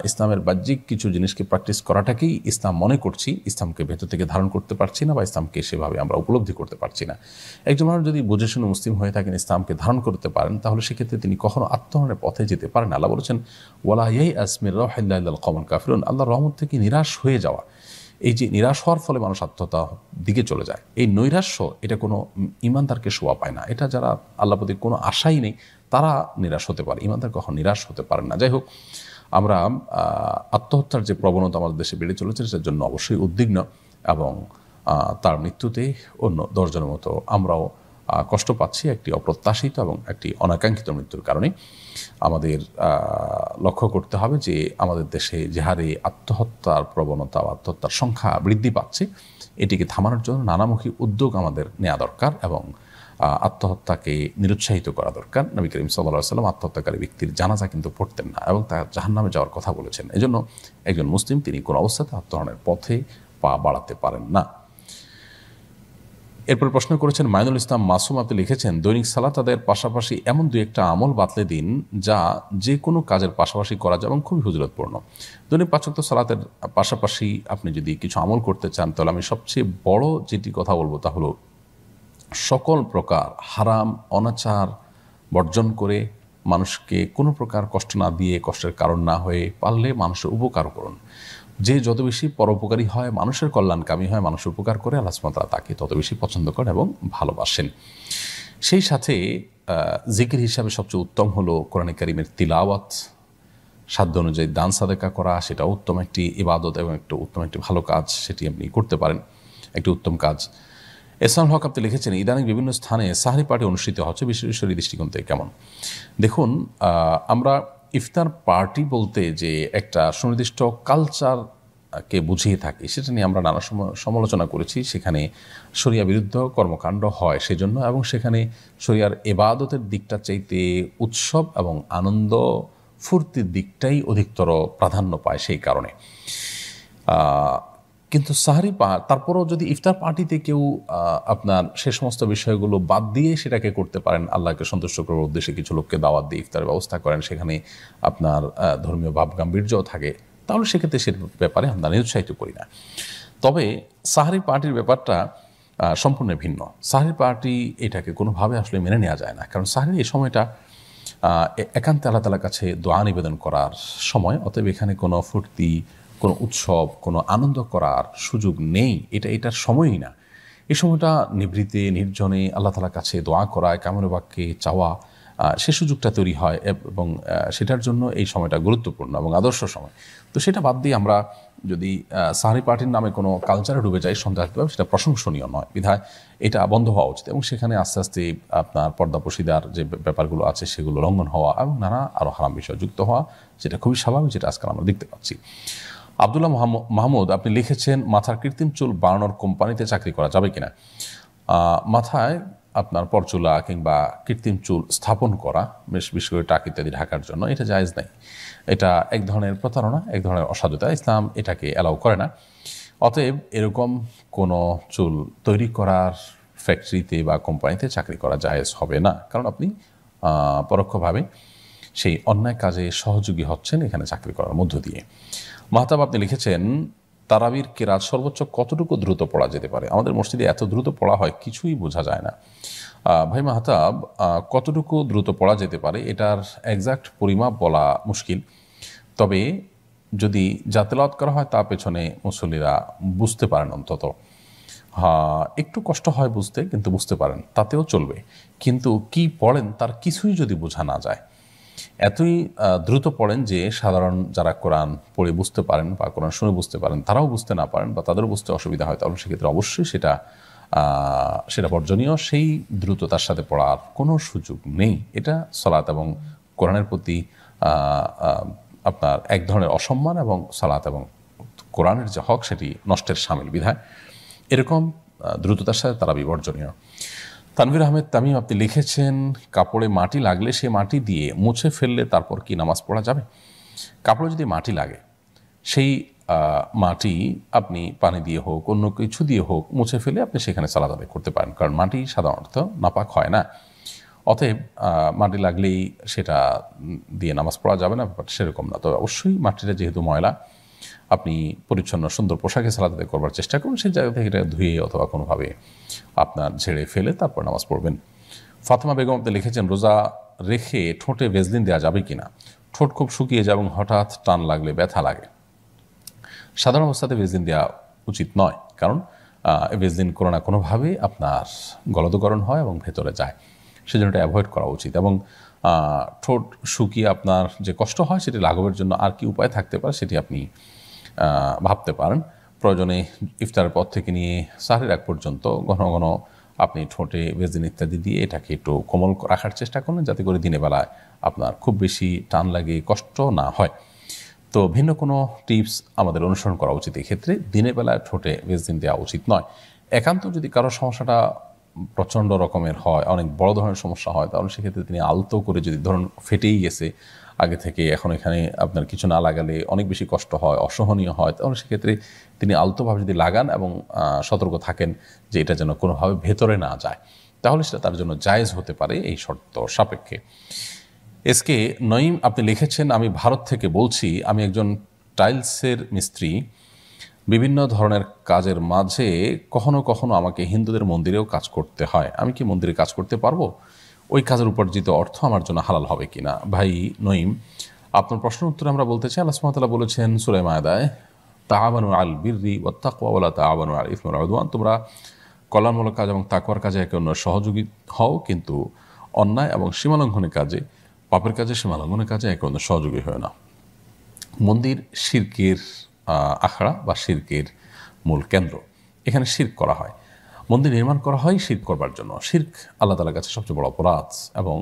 ইসলামের বাহ্যিক কিছু জিনিসকে প্র্যাকটিস করাটাকেই ইসলাম মনে করছি, ইসলামকে ভেতর থেকে ধারণ করতে পারছি না বা ইসলামকে সেভাবে আমরা উপলব্ধি করতে পারছি না। একজন মানুষ যদি বুঝে শুনে মুসলিম হয়ে থাকেন, ইসলামকে ধারণ করতে পারেন, তাহলে সেক্ষেত্রে তিনি কখনো আত্মহননের পথে যেতে পারেন না। আল্লাহ বলেছেন ওয়ালা ইয়াইআস মির রাউহিল্লাহিল কওমুল কাফিরুন, আল্লাহর রহমত থেকে নিরাশ হয়ে যাওয়া, এই যে নিরাশ হওয়ার ফলে মানুষ আত্মহত্যার দিকে চলে যায়, এই নৈরাশ্য এটা কোনো ইমানদারকে শোভা পায় না। এটা যারা আল্লাহ প্রতি কোনো আশাই নেই তারা নিরাশ হতে পারে, ইমানদার কখন নিরাশ হতে পারেন না। যাই হোক, আমরা আত্মহত্যার যে প্রবণতা আমাদের দেশে বেড়ে চলেছে সেটার জন্য অবশ্যই উদ্বিগ্ন, এবং তার মৃত্যুতে অন্য 10 জনের মতো আমরাও কষ্ট পাচ্ছি একটি অপ্রত্যাশিত এবং একটি অনাকাঙ্ক্ষিত মৃত্যুর কারণে। আমাদের লক্ষ্য করতে হবে যে আমাদের দেশে যে হারে আত্মহত্যার প্রবণতা বা আত্মহত্যার সংখ্যা বৃদ্ধি পাচ্ছে, এটিকে থামানোর জন্য নানামুখী উদ্যোগ আমাদের নেওয়া দরকার এবং আত্মহত্যাকে নিরুৎসাহিত করা দরকার। নবী করিম সাল্লাল্লাহু আলাইহি ওয়াসাল্লাম আত্মহত্যাকারী ব্যক্তির জানাজা কিন্তু পড়তেন না এবং তার জাহান্নামে যাওয়ার কথা বলেছেন। এজন্য একজন মুসলিম তিনি কোনো অবস্থাতে আত্মহননের পথে পা বাড়াতে পারেন না। এরপর প্রশ্ন করেছেন মাইনুল ইসলাম মাসুম, আপনি লিখেছেন দৈনিক সালাত আদায়ের পাশাপাশি এমন 2-1টা আমল বাতলে দিন যা যে কোনো কাজের পাশাপাশি করা যায় এবং খুবই ফজিলতপূর্ণ। দৈনিক 5 ওয়াক্ত সালাতের পাশাপাশি আপনি যদি কিছু আমল করতে চান তাহলে আমি সবচেয়ে বড় যেটি কথা বলবো তা হলো সকল প্রকার হারাম অনাচার বর্জন করে মানুষকে কোনো প্রকার কষ্ট না দিয়ে, কষ্টের কারণ না হয়ে পারলে মানুষের উপকার করুন। যে যত বেশি পরোপকারী হয়, মানুষের কল্যাণকামী হয়, মানুষের উপকার করে, আল্লাহ সুবহানাহু ওয়া তাআলা তাকে তত বেশি পছন্দ করেন এবং ভালোবাসেন। সেই সাথে জিকির হিসাবে সবচেয়ে উত্তম হলো কোরআনে কারীমের তিলাওয়াত, সাধ্য অনুযায়ী দান সাদেকা করা, সেটা উত্তম একটি ইবাদত এবং একটু উত্তম একটি ভালো কাজ, সেটি আপনি করতে পারেন, একটি উত্তম কাজ। এহসানুল হক আপনি লিখেছেন ইদানিং বিভিন্ন স্থানে সাহরি পার্টি অনুষ্ঠিত হচ্ছে, বিশ্বরী দৃষ্টিকোণ থেকে কেমন? দেখুন, আমরা ইফতার পার্টি বলতে যে একটা সুনির্দিষ্ট কালচারকে বুঝিয়ে থাকি সেটা নিয়ে আমরা নানা সমালোচনা করেছি। সেখানে শরিয়া বিরুদ্ধ কর্মকাণ্ড হয় সেজন্য, এবং সেখানে শরিয়ার ইবাদতের দিকটা চাইতে উৎসব এবং আনন্দ ফুর্তির দিকটাই অধিকতর প্রাধান্য পায় সেই কারণে। কিন্তু সাহরি তারপরও যদি ইফতার পার্টিতে কেউ আপনার সে সমস্ত বিষয়গুলো বাদ দিয়ে সেটাকে করতে পারেন, আল্লাহকে সন্তুষ্ট করার উদ্দেশ্যে কিছু লোককে দাওয়াত দিয়ে ইফতারের ব্যবস্থা করেন, সেখানে আপনার ধর্মীয় ভাব গাম্ভীর্যও থাকে, তাহলে সেক্ষেত্রে সে ব্যাপারে আমরা নিরুৎসাহিত করি না। তবে সাহরি পার্টির ব্যাপারটা সম্পূর্ণ ভিন্ন। সাহরি পার্টি এটাকে কোনোভাবে আসলে মেনে নেওয়া যায় না, কারণ সাহরির এই সময়টা একান্তে আল্লাহ তাআলার কাছে দোয়া নিবেদন করার সময়, অতএব এখানে কোনো ফুর্তি, কোনো উৎসব, কোনো আনন্দ করার সুযোগ নেই, এটার সময়ই না। এই সময়টা নিভৃতে নির্জনে আল্লাহ তাআলার কাছে দোয়া করা, কামনা বাক্যে চাওয়া, সে সুযোগটা তৈরি হয় এবং সেটার জন্য এই সময়টা গুরুত্বপূর্ণ এবং আদর্শ সময়। তো সেটা বাদ দিয়ে আমরা যদি সাহরি পার্টির নামে কোনো কালচারে ডুবে যাই সন্দেহাতীতভাবে সেটা প্রশংসনীয় নয়, বিধায় এটা বন্ধ হওয়া উচিত এবং সেখানে আস্তে আস্তে আপনার পর্দাপশিদার যে ব্যাপারগুলো আছে সেগুলো লঙ্ঘন হওয়া এবং নানা আরও হারাম বিষয় যুক্ত হওয়া, যেটা খুবই স্বাভাবিক, যেটা আজকাল আমরা দেখতে পাচ্ছি। আব্দুল্লাহ মাহমুদ আপনি লিখেছেন মাথার কৃত্রিম চুল বাড়ানোর কোম্পানিতে চাকরি করা যাবে কিনা? মাথায় আপনার পরচুলা কিংবা কৃত্রিম চুল স্থাপন করা, বিশেষ করে টাক ইত্যাদি ঢাকার জন্য, এটা জায়েজ নাই। এটা এক ধরনের প্রতারণা, এক ধরনের অসাধুতা, ইসলাম এটাকে অ্যালাউ করে না। অতএব এরকম কোনো চুল তৈরি করার ফ্যাক্টরিতে বা কোম্পানিতে চাকরি করা জায়েজ হবে না, কারণ আপনি পরোক্ষভাবে সেই অন্যায় কাজে সহযোগী হচ্ছেন এখানে চাকরি করার মধ্য দিয়ে। মাহতাব আপনি লিখেছেন তারাবির কেরাত সর্বোচ্চ কতটুকু দ্রুত পড়া যেতে পারে? আমাদের মসজিদে এত দ্রুত পড়া হয় কিছুই বোঝা যায় না। ভাই মাহতাব, কতটুকু দ্রুত পড়া যেতে পারে এটার এক্সাক্ট পরিমাপ বলা মুশকিল, তবে যদি যা তেলাওয়াত করা হয় তা পেছনে মুসল্লিরা বুঝতে পারেন, অন্তত একটু কষ্ট হয় বুঝতে, কিন্তু বুঝতে পারেন তাতেও চলবে। কিন্তু কি পড়েন তার কিছুই যদি বোঝা না যায়, এতই দ্রুত পড়েন যে সাধারণ যারা কোরআন পড়ে বুঝতে পারেন বা কোরআন শুনে বুঝতে পারেন তারাও বুঝতে না পারেন বা তাদেরও বুঝতে অসুবিধা হয়, তাহলে সেক্ষেত্রে অবশ্যই সেটা বর্জনীয়। সেই দ্রুততার সাথে পড়ার কোনো সুযোগ নেই। এটা সালাত এবং কোরআনের প্রতি আপনার এক ধরনের অসম্মান এবং সালাত এবং কোরআনের যে হক সেটি নষ্টের শামিল বিধায় এরকম দ্রুততার সাথে তারা বিবর্জনীয়। তানভীর আহমেদ তামিম আপনি লিখেছেন, কাপড়ে মাটি লাগলে সে মাটি দিয়ে মুছে ফেললে তারপর কি নামাজ পড়া যাবে? কাপড়ে যদি মাটি লাগে সেই মাটি আপনি পানি দিয়ে হোক অন্য কিছু দিয়ে হোক মুছে ফেলে আপনি সেখানে সালাত আদায় করতে পারেন, কারণ মাটি সাধারণত নাপাক হয় না। অতএব মাটি লাগলেই সেটা দিয়ে নামাজ পড়া যাবে না, ব্যাপারটা সেরকম না। তবে অবশ্যই মাটিটা যেহেতু ময়লা, আপনি পরিচ্ছন্ন সুন্দর পোশাকে সালাত আদায় করবার চেষ্টা করুন, সেই জায়গা থেকে এটা ধুয়ে অথবা কোনোভাবে আপনার ঝেড়ে ফেলে তারপর নামাজ পড়বেন। ফাতেমা বেগম আপনি লিখেছেন, রোজা রেখে ঠোঁটে ভেজলিন দেওয়া যাবে কিনা? ঠোঁট খুব শুকিয়ে যায় এবং হঠাৎ টান লাগলে ব্যথা লাগে, সাধারণ অবস্থাতে ভেজলিন দেওয়া উচিত নয়, কারণ ভেজলিন কোনো না কোনোভাবে আপনার গলদকরণ হয় এবং ভেতরে যায়, সেজন্য এটা অ্যাভয়েড করা উচিত। এবং ঠোঁট শুকিয়ে আপনার যে কষ্ট হয় সেটি লাঘবের জন্য আর কি উপায় থাকতে পারে সেটি আপনি ভাবতে পারেন। প্রয়োজনে ইফতারের পর থেকে নিয়ে সাহরির আগ পর্যন্ত ঘন ঘন আপনি ঠোঁটে ভেজলিন ইত্যাদি দিয়ে এটাকে একটু কোমল রাখার চেষ্টা করুন, যাতে করে দিনের বেলায় আপনার খুব বেশি টান লাগে কষ্ট না হয়। তো ভিন্ন কোনো টিপস আমাদের অনুসরণ করা উচিত। এক্ষেত্রে দিনের বেলায় ঠোঁটে ভেজলিন দেওয়া উচিত নয়। একান্ত যদি কারো সমস্যাটা প্রচণ্ড রকমের হয়, অনেক বড় ধরনের সমস্যা হয়, তাহলে সেক্ষেত্রে তিনি আলতো করে, যদি ধরুন ফেটেই গেছে আগে থেকে, এখন এখানে আপনার কিছু না লাগালে অনেক বেশি কষ্ট হয়, অসহনীয় হয়, তাহলে সেক্ষেত্রে তিনি আলতোভাবে যদি লাগান এবং সতর্ক থাকেন যে এটা যেন কোনোভাবে ভেতরে না যায়, তাহলে সেটা তার জন্য জায়েজ হতে পারে এই শর্ত সাপেক্ষে। এসকে নঈম আপনি লিখেছেন, আমি ভারত থেকে বলছি, আমি একজন টাইলসের মিস্ত্রি। বিভিন্ন ধরনের কাজের মাঝে কখনো কখনো আমাকে হিন্দুদের মন্দিরেও কাজ করতে হয়। আমি কি মন্দিরে কাজ করতে পারবো? ওই কাজের উপার্জিত অর্থ আমার জন্য হালাল হবে কিনা? ভাই নঈম, আপনার প্রশ্নের উত্তরে আমরা বলতে চাই, আল্লাহ সুবহানাহু ওয়া তাআলা বলেছেন সূরা মায়দায়, তাআওয়ানু আলাল বিররি ওয়াত তাকওয়া ওয়া লা তাআওয়ানু আলাল ইসমি ওয়াল উদওয়ান, তোমরা কল্যাণমূলক কাজ এবং তাকওয়ার কাজে একে অন্যের সহযোগী হও, কিন্তু অন্যায় এবং সীমালঙ্ঘনের কাজে, পাপের কাজে, সীমালঙ্ঘনের কাজে একে অন্যের সহযোগী হয় না। মন্দির শিরকের আখড়া বা শিরকের মূল কেন্দ্র, এখানে শিরক করা হয়। মন্দির নির্মাণ করা হয় শিরক করবার জন্য। শিরক আল্লাহ তাআলার কাছে সবচেয়ে বড় অপরাধ এবং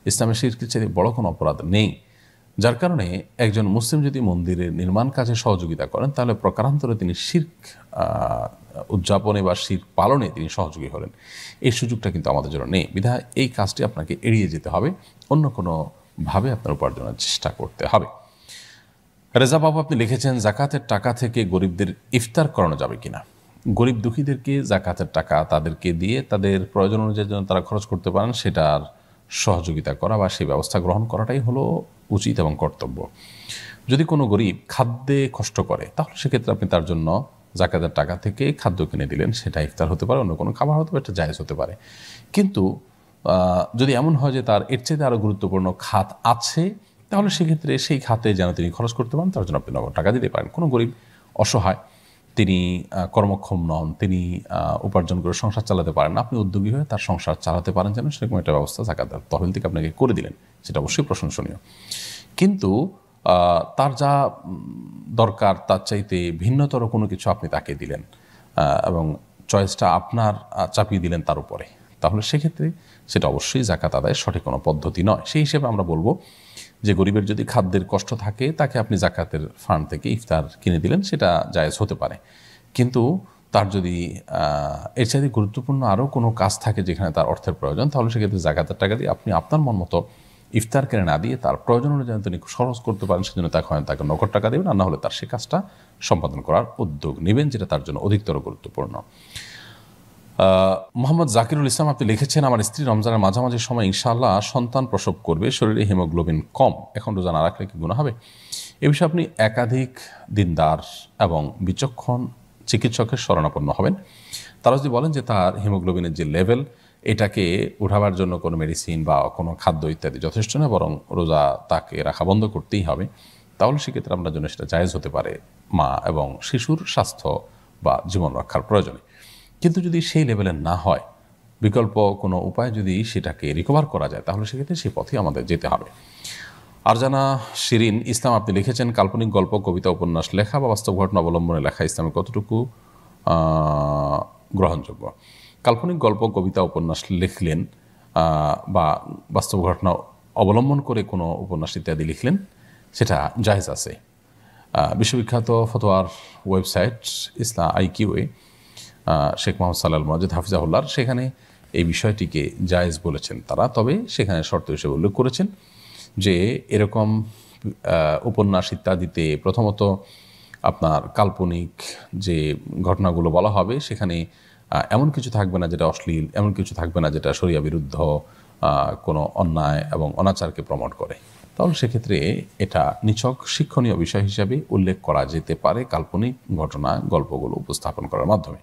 ইসলামের শিরকের চেয়ে বড় কোনো অপরাধ নেই। যার কারণে একজন মুসলিম যদি মন্দিরের নির্মাণ কাজে সহযোগিতা করেন, তাহলে প্রকারান্তরে তিনি শিরক উদযাপনে বা শিরক পালনে তিনি সহযোগী হলেন। এই সুযোগটা কিন্তু আমাদের জন্য নেই, বিধায় এই কাজটি আপনাকে এড়িয়ে যেতে হবে, অন্য কোনোভাবে আপনার উপার্জনের চেষ্টা করতে হবে। রেজা বাবু আপনি লিখেছেন, জাকাতের টাকা থেকে গরিবদের ইফতার করানো যাবে কিনা? গরিব দুঃখীদেরকে জাকাতের টাকা তাদেরকে দিয়ে তাদের প্রয়োজন অনুযায়ী যেন তারা খরচ করতে পারেন, সেটার সহযোগিতা করা বা সেই ব্যবস্থা গ্রহণ করাটাই হলো উচিত এবং কর্তব্য। যদি কোনো গরিব খাদ্যে কষ্ট করে, তাহলে সেক্ষেত্রে আপনি তার জন্য জাকাতের টাকা থেকে খাদ্য কিনে দিলেন, সেটা ইফতার হতে পারে, অন্য কোনো খাবার হতে পারে, এটা জায়েজ হতে পারে। কিন্তু যদি এমন হয় যে তার এর চেয়ে আরও গুরুত্বপূর্ণ খাত আছে, তাহলে সেক্ষেত্রে সেই খাতে যেন তিনি খরচ করতে পারেন, তার জন্য আপনি নগদ টাকা দিতে পারেন। কোনো গরিব অসহায়, তিনি কর্মক্ষম নন, তিনি উপার্জন করে সংসার চালাতে পারেন না, আপনি উদ্যোগী হয়ে তার সংসার চালাতে পারেন যেন, সেরকম একটা ব্যবস্থা জাকাতের তহবিল থেকে আপনাকে করে দিলেন, সেটা অবশ্যই প্রশংসনীয়। কিন্তু তার যা দরকার তার চাইতে ভিন্নতর কোনো কিছু আপনি তাকে দিলেন এবং চয়েসটা আপনার চাপিয়ে দিলেন তার উপরে, তাহলে সেক্ষেত্রে সেটা অবশ্যই জাকাত আদায়ের সঠিক কোনো পদ্ধতি নয়। সেই হিসেবে আমরা বলবো যে গরিবের যদি খাদ্যের কষ্ট থাকে, তাকে আপনি জাকাতের ফান্ড থেকে ইফতার কিনে দিলেন, সেটা জায়েজ হতে পারে। কিন্তু তার যদি এর চাইতে গুরুত্বপূর্ণ আরও কোনো কাজ থাকে যেখানে তার অর্থের প্রয়োজন, তাহলে সেক্ষেত্রে জাকাতের টাকা দিয়ে আপনি আপনার মন মতো ইফতার কিনে না দিয়ে তার প্রয়োজন অনুযায়ী তিনি খরচ করতে পারেন, সেজন্য তাকে নগদ টাকা দেবেন, আর না হলে তার সে কাজটা সম্পাদন করার উদ্যোগ নেবেন, যেটা তার জন্য অধিকতর গুরুত্বপূর্ণ। মোহাম্মদ জাকিরুল ইসলাম আপনি লিখেছেন, আমার স্ত্রী রমজানের মাঝামাঝি সময় ইনশাআল্লাহ সন্তান প্রসব করবে, শরীরে হিমোগ্লোবিন কম, এখন রোজা না রাখলে কি গুনাহ হবে? এ বিষয়ে আপনি একাধিক দিনদার এবং বিচক্ষণ চিকিৎসকের শরণাপন্ন হবেন। তারা যদি বলেন যে তার হিমোগ্লোবিনের যে লেভেল, এটাকে উঠাবার জন্য কোনো মেডিসিন বা কোনো খাদ্য ইত্যাদি যথেষ্ট না, বরং রোজা তাকে রাখা বন্ধ করতেই হবে, তাহলে সেক্ষেত্রে আপনার জন্য সেটা জায়েজ হতে পারে মা এবং শিশুর স্বাস্থ্য বা জীবন রক্ষার প্রয়োজনে। কিন্তু যদি সেই লেভেলের না হয়, বিকল্প কোনো উপায় যদি সেটাকে রিকভার করা যায়, তাহলে সেক্ষেত্রে সেই পথে আমাদের যেতে হবে। আরজানা শিরিন ইসলাম আপনি লিখেছেন, কাল্পনিক গল্প, কবিতা, উপন্যাস লেখা বা বাস্তব ঘটনা অবলম্বনে লেখা ইসলামে কতটুকু গ্রহণযোগ্য? কাল্পনিক গল্প, কবিতা, উপন্যাস লিখলেন বা বাস্তব ঘটনা অবলম্বন করে কোনো উপন্যাস ইত্যাদি লিখলেন, সেটা জায়েজ আছে। বিশ্ববিখ্যাত ফতোয়ার ওয়েবসাইট ইসলাম IQA শেখ মোহাম্মদ সাল্লাল মজিদ হাফিজাহুল্লাহর, সেখানে এই বিষয়টিকে জায়েজ বলেছেন তারা। তবে সেখানে শর্ত হিসেবে উল্লেখ করেছেন যে এরকম উপন্যাস ইত্যাদিতে প্রথমত আপনার কাল্পনিক যে ঘটনাগুলো বলা হবে সেখানে এমন কিছু থাকবে না যেটা অশ্লীল, এমন কিছু থাকবে না যেটা শরিয়া বিরুদ্ধ কোনো অন্যায় এবং অনাচারকে প্রমোট করে। তাহলে সেক্ষেত্রে এটা নিছক শিক্ষণীয় বিষয় হিসাবে উল্লেখ করা যেতে পারে কাল্পনিক ঘটনা গল্পগুলো উপস্থাপন করার মাধ্যমে।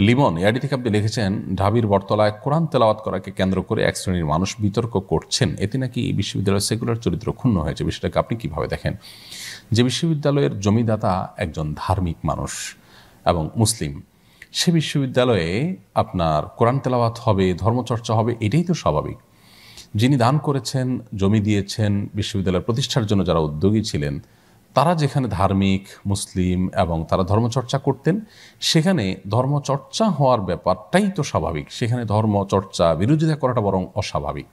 লিমন ইয়াডি থেকে আপনি লিখেছেন, ঢাবির বটতলায় কোরআন তেলাওয়াত করাকে কেন্দ্র করে এক শ্রেণীর মানুষ বিতর্ক করছেন, এতে নাকি বিশ্ববিদ্যালয়ের সেকুলার চরিত্র ক্ষুণ্ণ হয়েছে। বিষয়টাকে আপনি কিভাবে দেখেন? যে বিশ্ববিদ্যালয়ের জমিদাতা একজন ধার্মিক মানুষ এবং মুসলিম, সে বিশ্ববিদ্যালয়ে আপনার কোরআন তেলাওয়াত হবে, ধর্মচর্চা হবে, এটাই তো স্বাভাবিক। যিনি দান করেছেন, জমি দিয়েছেন বিশ্ববিদ্যালয়ের প্রতিষ্ঠার জন্য, যারা উদ্যোগী ছিলেন, তারা যেখানে ধার্মিক মুসলিম এবং তারা ধর্মচর্চা করতেন, সেখানে ধর্মচর্চা হওয়ার ব্যাপারটাই তো স্বাভাবিক। সেখানে ধর্মচর্চা বিরোধিতা করাটা বরং অস্বাভাবিক।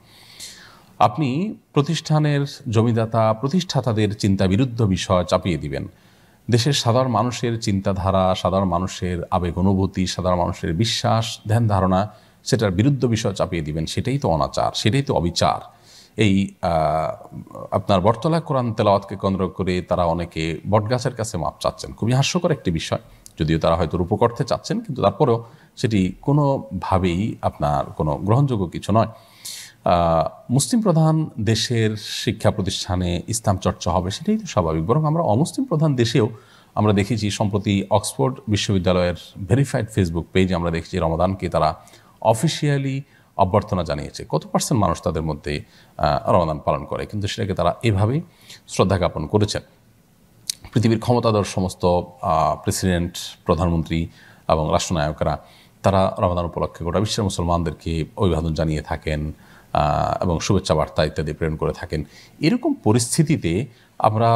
আপনি প্রতিষ্ঠানের জমিদাতা প্রতিষ্ঠাতাদের চিন্তা বিরুদ্ধ বিষয় চাপিয়ে দিবেন, দেশের সাধারণ মানুষের চিন্তাধারা, সাধারণ মানুষের আবেগ অনুভূতি, সাধারণ মানুষের বিশ্বাস ধ্যান ধারণা, সেটার বিরুদ্ধ বিষয় চাপিয়ে দিবেন, সেটাই তো অনাচার, সেটাই তো অবিচার। এই আপনার বটতলায় কোরআন তেলাওয়াতকে কেন্দ্র করে তারা অনেকে বটগাছের কাছে মাপ চাচ্ছেন, খুবই হাস্যকর একটি বিষয়। যদিও তারা হয়তো রূপকর্থে চাচ্ছেন, কিন্তু তারপরেও সেটি কোনোভাবেই আপনার কোনো গ্রহণযোগ্য কিছু নয়। মুসলিম প্রধান দেশের শিক্ষা প্রতিষ্ঠানে ইসলাম চর্চা হবে, সেটাই তো স্বাভাবিক। বরং আমরা অমুসলিম প্রধান দেশেও আমরা দেখেছি, সম্প্রতি অক্সফোর্ড বিশ্ববিদ্যালয়ের ভেরিফাইড ফেসবুক পেজে আমরা দেখেছি রমাদানকে তারা অফিসিয়ালি অভ্যর্থনা জানিয়েছে। কত পার্সেন্ট মানুষ তাদের মধ্যে রমাদান পালন করে, কিন্তু সেটাকে তারা এভাবেই শ্রদ্ধা জ্ঞাপন করেছেন। পৃথিবীর ক্ষমতাধর সমস্ত প্রেসিডেন্ট, প্রধানমন্ত্রী এবং রাষ্ট্রনায়করা তারা রমাদান উপলক্ষে গোটা বিশ্বের মুসলমানদেরকে অভিবাদন জানিয়ে থাকেন এবং শুভেচ্ছা বার্তা ইত্যাদি প্রেরণ করে থাকেন। এরকম পরিস্থিতিতে আমরা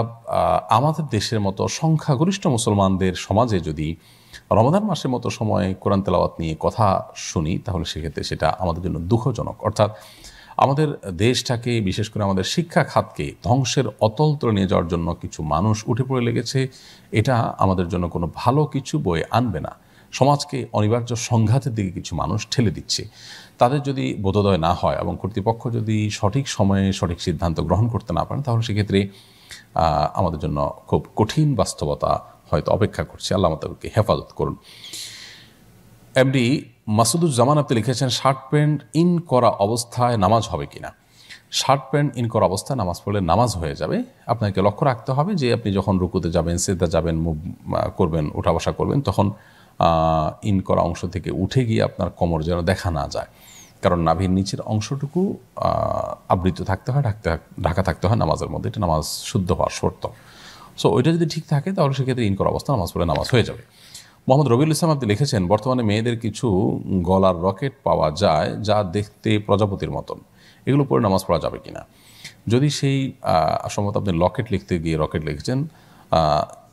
আমাদের দেশের মতো সংখ্যাগরিষ্ঠ মুসলমানদের সমাজে যদি রমাদান মাসের মতো সময় কোরআন তেলাওয়াত নিয়ে কথা শুনি, তাহলে সেক্ষেত্রে সেটা আমাদের জন্য দুঃখজনক। অর্থাৎ আমাদের দেশটাকে, বিশেষ করে আমাদের শিক্ষা খাতকে ধ্বংসের অতল তলে নিয়ে যাওয়ার জন্য কিছু মানুষ উঠে পড়ে লেগেছে। এটা আমাদের জন্য কোনো ভালো কিছু বয়ে আনবে না। সমাজকে অনিবার্য সংঘাতের দিকে কিছু মানুষ ঠেলে দিচ্ছে। তাদের যদি বোধোদয় না হয় এবং কর্তৃপক্ষ যদি সঠিক সময়ে সঠিক সিদ্ধান্ত গ্রহণ করতে না পারেন, তাহলে সেক্ষেত্রে আমাদের জন্য খুব কঠিন বাস্তবতা হয়তো অপেক্ষা করছে। আল্লাহ আমাদেরকে হেফাজত করুন। এমডি মাসুদুজ্জামান আপনি লিখেছেন, শার্ট প্যান্ট ইন করা অবস্থায় নামাজ হবে কিনা? শার্ট প্যান্ট ইন করা অবস্থায় নামাজ পড়লে নামাজ হয়ে যাবে। আপনাকে লক্ষ্য রাখতে হবে যে আপনি যখন রুকুতে যাবেন, সিজদা যাবেন, মুভ করবেন, উঠা বসা করবেন, তখন ইন করা অংশ থেকে উঠে গিয়ে আপনার কোমর যেন দেখা না যায়। কারণ নাভির নিচের অংশটুকু আবৃত থাকতে হয়, ঢাকা থাকতে হয় নামাজের মধ্যে। এটা নামাজ শুদ্ধ হওয়ার শর্ত। সো ওইটা যদি ঠিক থাকে তাহলে সেক্ষেত্রে ইন করা অবস্থা নামাজ পড়লে নামাজ হয়ে যাবে। মোহাম্মদ রবিউল ইসলাম আপনি লিখেছেন, বর্তমানে মেয়েদের কিছু গলার রকেট পাওয়া যায় যা দেখতে প্রজাপতির মতন, এগুলো পরে নামাজ পড়া যাবে কিনা? যদি সেই সম্ভবত আপনি লকেট লিখতে গিয়ে রকেট লিখেছেন,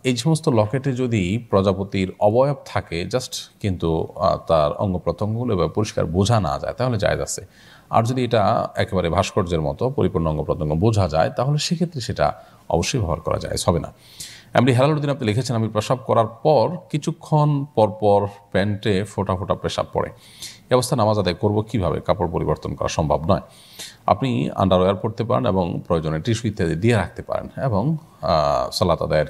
এই সমস্ত লকেটে যদি প্রজাপতির অবয়ব থাকে জাস্ট, কিন্তু তার অঙ্গ প্রত্যঙ্গগুলো এবার পরিষ্কার বোঝা না যায়, তাহলে জায়েজ আছে। আর যদি এটা একেবারে ভাস্কর্যের মতো পরিপূর্ণ অঙ্গ প্রত্যঙ্গ বোঝা যায়, তাহলে সেক্ষেত্রে সেটা অবশ্যই ব্যবহার করা যায়, হবে না। এমডি হেলালুদ্দিন আপনি লিখেছেন, আমি প্রস্রাব করার পর কিছুক্ষণ পরপর প্যান্টে ফোঁটা ফোঁটা পেশাব পড়ে, এই অবস্থা নামাজ আদায় করবো কীভাবে? কাপড় পরিবর্তন করা সম্ভব নয়। আপনি আন্ডারওয়্যার পরতে পারেন এবং প্রয়োজনে টিস্যু ইত্যাদি দিয়ে রাখতে পারেন, এবং সালাত আদায়ের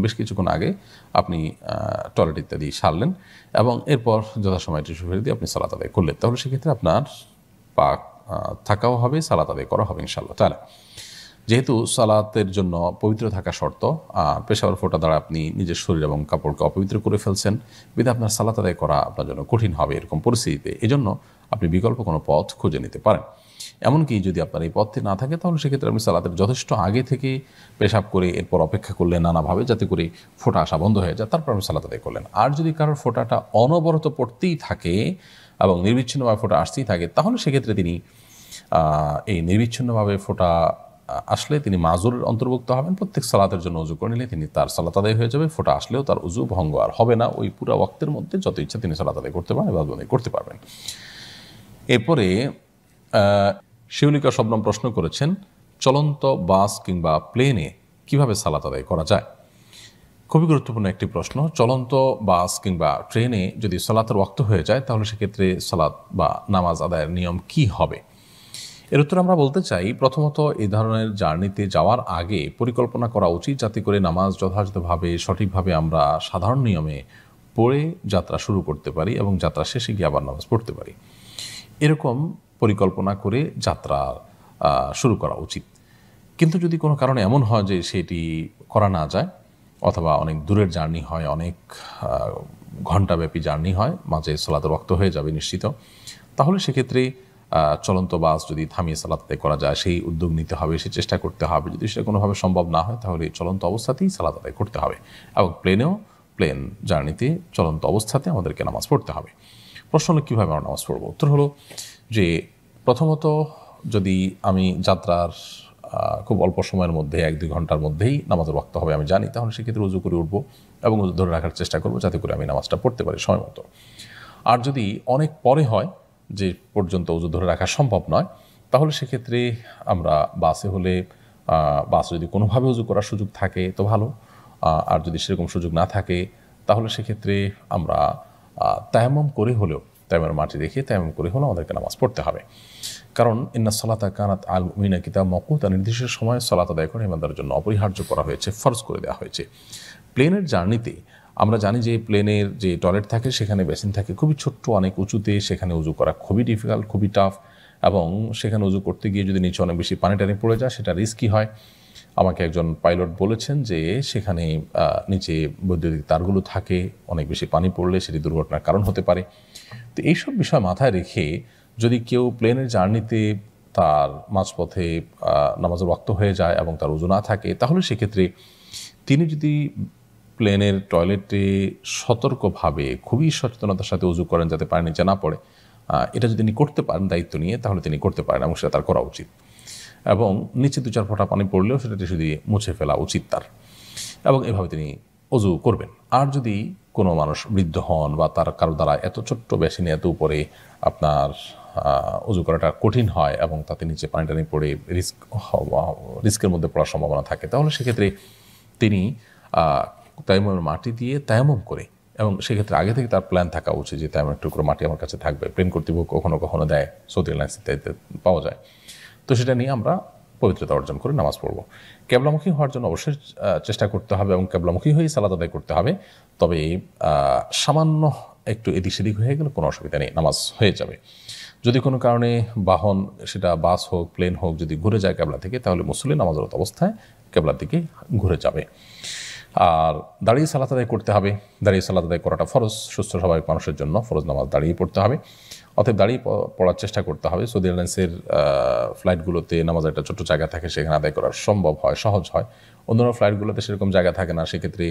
বেশ কিছুক্ষণ আগে আপনি টয়লেট ইত্যাদি সারলেন এবং এরপর যথাসময় টিস্যু ফেলে দিয়ে আপনি সালাত আদায় করলেন, তাহলে সেক্ষেত্রে আপনার পাক থাকাও হবে, সালাত আদায় করা হবে ইনশাআল্লাহ তাআলা। যেহেতু সালাতের জন্য পবিত্র থাকা শর্ত, পেশাবের ফোঁটা দ্বারা আপনি নিজের শরীর এবং কাপড়কে অপবিত্র করে ফেলছেন, বিধায় আপনার সালাত আদায় করা আপনার জন্য কঠিন হবে এরকম পরিস্থিতিতে। এজন্য আপনি বিকল্প কোনো পথ খুঁজে নিতে পারেন। এমনকি যদি আপনার এই পথটি না থাকে, তাহলে সেক্ষেত্রে আপনি সালাতের যথেষ্ট আগে থেকে পেশাব করে এরপর অপেক্ষা করলেন নানাভাবে, যাতে করে ফোঁটা আসা বন্ধ হয়ে যায়, তারপর আপনি সালাত আদায় করলেন। আর যদি কারোর ফোঁটাটা অনবরত পড়তেই থাকে এবং নির্বিচ্ছিন্নভাবে ফোঁটা আসতেই থাকে, তাহলে সেক্ষেত্রে তিনি এই নির্বিচ্ছিন্নভাবে ফোঁটা আসলে তিনি মাজুরের অন্তর্ভুক্ত হবেন। প্রত্যেক সালাতের জন্য উজু করে নিলে তিনি তার সালাত আদায় হয়ে যাবে, ফোঁটা আসলেও তার উজু ভঙ্গ আর হবে না। ওই পুরো ওয়াক্তের মধ্যে যত ইচ্ছা তিনি সালাত আদায় করতে পারেন, ইবাদত করতে পারবেন। এরপরে শিউলিকা শবনম প্রশ্ন করেছেন, চলন্ত বাস কিংবা প্লেনে কিভাবে সালাত আদায় করা যায়? খুবই গুরুত্বপূর্ণ একটি প্রশ্ন। চলন্ত বাস কিংবা ট্রেনে যদি সালাতের ওয়াক্ত হয়ে যায় তাহলে সেক্ষেত্রে সালাত বা নামাজ আদায়ের নিয়ম কি হবে? এর উত্তর আমরা বলতে চাই, প্রথমত এই ধরনের জার্নিতে যাওয়ার আগে পরিকল্পনা করা উচিত, যাতে করে নামাজ যথাযথভাবে সঠিকভাবে আমরা সাধারণ নিয়মে পড়ে যাত্রা শুরু করতে পারি এবং যাত্রা শেষে গিয়ে আবার নামাজ পড়তে পারি। এরকম পরিকল্পনা করে যাত্রা শুরু করা উচিত। কিন্তু যদি কোনো কারণে এমন হয় যে সেটি করা না যায়, অথবা অনেক দূরের জার্নি হয়, অনেক ঘণ্টাব্যাপী জার্নি হয়, মাঝে সালাতের ওয়াক্ত হয়ে যাবে নিশ্চিত, তাহলে সেক্ষেত্রে চলন্ত বাস যদি থামিয়ে সালাত আদায় করা যায় সেই উদ্যোগ নিতে হবে, সে চেষ্টা করতে হবে। যদি সেটা কোনোভাবে সম্ভব না হয় তাহলে চলন্ত অবস্থাতেই সালাত আদায় করতে হবে। এবং প্লেন জার্নিতে চলন্ত অবস্থাতে আমাদেরকে নামাজ পড়তে হবে। প্রশ্ন হলো কীভাবে আমরা নামাজ পড়বো? উত্তর হলো যে প্রথমত যদি আমি যাত্রার খুব অল্প সময়ের মধ্যে 1-2 ঘন্টার মধ্যেই নামাজের ওয়াক্ত হবে আমি জানি, তাহলে সেক্ষেত্রে উজু করে উঠবো এবং উজু ধরে রাখার চেষ্টা করবো যাতে করে আমি নামাজটা পড়তে পারি সময় মতো। আর যদি অনেক পরে হয় যে পর্যন্ত উজু ধরে রাখা সম্ভব নয়, তাহলে সেক্ষেত্রে আমরা বাসে হলে বাসে যদি কোনোভাবে উজু করার সুযোগ থাকে তো ভালো, আর যদি সেরকম সুযোগ না থাকে তাহলে সেক্ষেত্রে আমরা তায়াম্মুম করে হলেও, তায়াম্মুমের মাটি রেখে তায়াম্মুম করে হলেও আমাদেরকে নামাজ পড়তে হবে। কারণ ইন্না সালাতা কানাত আল মুমিনা কিতাব মাওকুতা, নির্দিষ্ট সময়ে সালাত আদায় করা ইমানদারের জন্য অপরিহার্য করা হয়েছে, ফরজ করে দেওয়া হয়েছে। প্লেনের জার্নিতে আমরা জানি যে প্লেনের যে টয়লেট থাকে সেখানে বেসিন থাকে খুবই ছোট্ট, অনেক উঁচুতে, সেখানে উজু করা খুবই ডিফিকাল্ট, খুবই টাফ, এবং সেখানে উজু করতে গিয়ে যদি নিচে অনেক বেশি পানি টানি পড়ে যায় সেটা রিস্কি হয়। আমাকে একজন পাইলট বলেছেন যে সেখানে নিচে বৈদ্যুতিক তারগুলো থাকে, অনেক বেশি পানি পড়লে সেটি দুর্ঘটনার কারণ হতে পারে। তো এইসব বিষয় মাথায় রেখে যদি কেউ প্লেনের জার্নিতে তার মাঝপথে নামাজের ওয়াক্ত হয়ে যায় এবং তার উজু না থাকে, তাহলে সেক্ষেত্রে তিনি যদি প্লেনের টয়লেটে সতর্কভাবে খুবই সচেতনতার সাথে উজু করেন যাতে পানি নিচে না পড়ে, এটা যদি তিনি করতে পারেন দায়িত্ব নিয়ে, তাহলে তিনি করতে পারেন এবং সেটা তার করা উচিত। এবং নিচে 2-4 ফোঁটা পানি পড়লেও সেটা টিস্যু দিয়ে মুছে ফেলা উচিত তার, এবং এভাবে তিনি উজু করবেন। আর যদি কোনো মানুষ বৃদ্ধ হন বা তার কারো দ্বারা এত ছোট্ট বেসিনে এত উপরে আপনার উজু করাটা কঠিন হয় এবং তাতে নিচে পানি টানি পড়ে রিস্কের মধ্যে পড়ার সম্ভাবনা থাকে, তাহলে সেক্ষেত্রে তিনি তায়াম্মুমের মাটি দিয়ে তায়াম্মুম করে, এবং সেক্ষেত্রে আগে থেকে তার প্ল্যান থাকা উচিত যে তায়াম্মুমের টুকরো মাটি আমার কাছে থাকবে। প্লেন কর্তৃপক্ষ কখনো কখনো দেয়, সৌদি এয়ারলাইন্স ইত্যাদিতে পাওয়া যায়। তো সেটা নিয়ে আমরা পবিত্রতা অর্জন করে নামাজ পড়বো। কেবলামুখী হওয়ার জন্য অবশ্যই চেষ্টা করতে হবে এবং কেবলামুখী হয়েই সালাত আদায় করতে হবে। তবে সামান্য একটু এদিক সেদিক হয়ে গেলে কোনো অসুবিধা নেই, নামাজ হয়ে যাবে। যদি কোনো কারণে বাহন, সেটা বাস হোক প্লেন হোক, যদি ঘুরে যায় কেবলা থেকে, তাহলে মুসল্লি নামাজরত অবস্থায় কেবলার দিকে ঘুরে যাবে। আর দাঁড়িয়ে সালাত আদায় করতে হবে। দাঁড়িয়ে সালাত আদায় করাটা ফরজ, সুস্থ স্বাভাবিক মানুষের জন্য ফরজ নামাজ দাঁড়িয়ে পড়তে হবে। অতএব দাঁড়িয়ে পড়ার চেষ্টা করতে হবে। সৌদি এয়ারলাইন্সের ফ্লাইটগুলোতে নামাজ একটা ছোট্ট জায়গা থাকে, সেখানে আদায় করা সম্ভব হয়, সহজ হয়। অন্যান্য ফ্লাইটগুলোতে সেরকম জায়গা থাকে না, সেক্ষেত্রে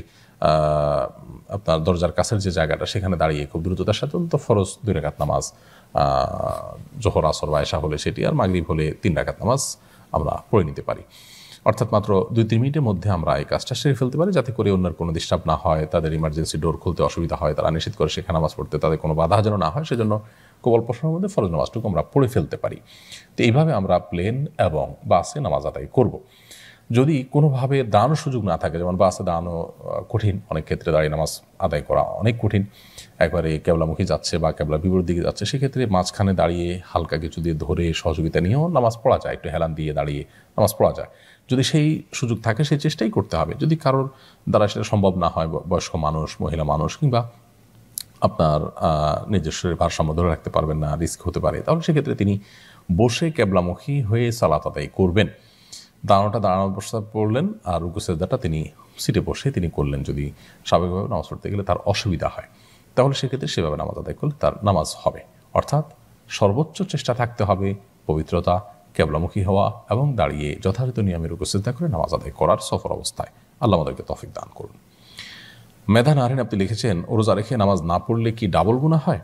আপনার দরজার কাছের যে জায়গাটা সেখানে দাঁড়িয়ে খুব দ্রুততার সাথে অন্তত ফরজ 2 রাকাত নামাজ, জোহর আসর বা এশা হলে সেটি, আর মাগরিব হলে 3 রাকাত নামাজ আমরা পড়ে নিতে পারি। অর্থাৎ মাত্র 2-3 মিনিটের মধ্যে আমরা এই কাজটা সেরে ফেলতে পারি, যাতে করে অন্যের কোনো ডিস্টার্ব না হয়, তাদের ইমার্জেন্সি ডোর খুলতে অসুবিধা হয়, তারা নিষেধ করে সেখানে নামাজ পড়তে, তাদের কোনো বাধা যেন না হয়, সেজন্য খুব অল্প সময়ের মধ্যে ফরজ নামাজটুকু আমরা পড়ে ফেলতে পারি। তো এইভাবে আমরা প্লেন এবং বাসে নামাজ আদায় করব। যদি কোনোভাবে দাঁড়ানোর সুযোগ না থাকে, যেমন বাসে দাঁড়ানো কঠিন, অনেক ক্ষেত্রে দাঁড়িয়ে নামাজ আদায় করা অনেক কঠিন, একবারে কেবলামুখী যাচ্ছে বা কেবলার বিপরীত দিকে যাচ্ছে, সেক্ষেত্রে মাঝখানে দাঁড়িয়ে হালকা কিছু দিয়ে ধরে সহযোগিতা নিয়েও নামাজ পড়া যায়, একটু হেলান দিয়ে দাঁড়িয়ে নামাজ পড়া যায়। যদি সেই সুযোগ থাকে সেই চেষ্টাই করতে হবে। যদি কারোর দ্বারা সেটা সম্ভব না হয়, বয়স্ক মানুষ, মহিলা মানুষ, কিংবা আপনার নিজস্ব ভারসাম্য ধরে রাখতে পারবেন না, রিস্ক হতে পারে, তাহলে সেক্ষেত্রে তিনি বসে কেবলামুখী হয়ে সালাত আদায় করবেন। দাঁড়ানো অবস্থা পড়লেন, আর রুকু সিজদাটা তিনি সিটে বসে তিনি করলেন। যদি স্বাভাবিকভাবে নামাজ পড়তে গেলে তার অসুবিধা হয়, তাহলে সেক্ষেত্রে সেভাবে নামাজ আদায় করলে তার নামাজ হবে। অর্থাৎ সর্বোচ্চ চেষ্টা থাকতে হবে পবিত্রতা, কেবলামুখী হওয়া এবং দাঁড়িয়ে যথাযথ নিয়মে রুকু সিজদা করে নামাজ আদায় করার সফর অবস্থায়। আল্লাহ আমাদেরকে তৌফিক দান করুন। মেধা নারিন আপনি লিখেছেন, রোজা রেখে নামাজ না পড়লে কি ডাবল গুনাহ হয়?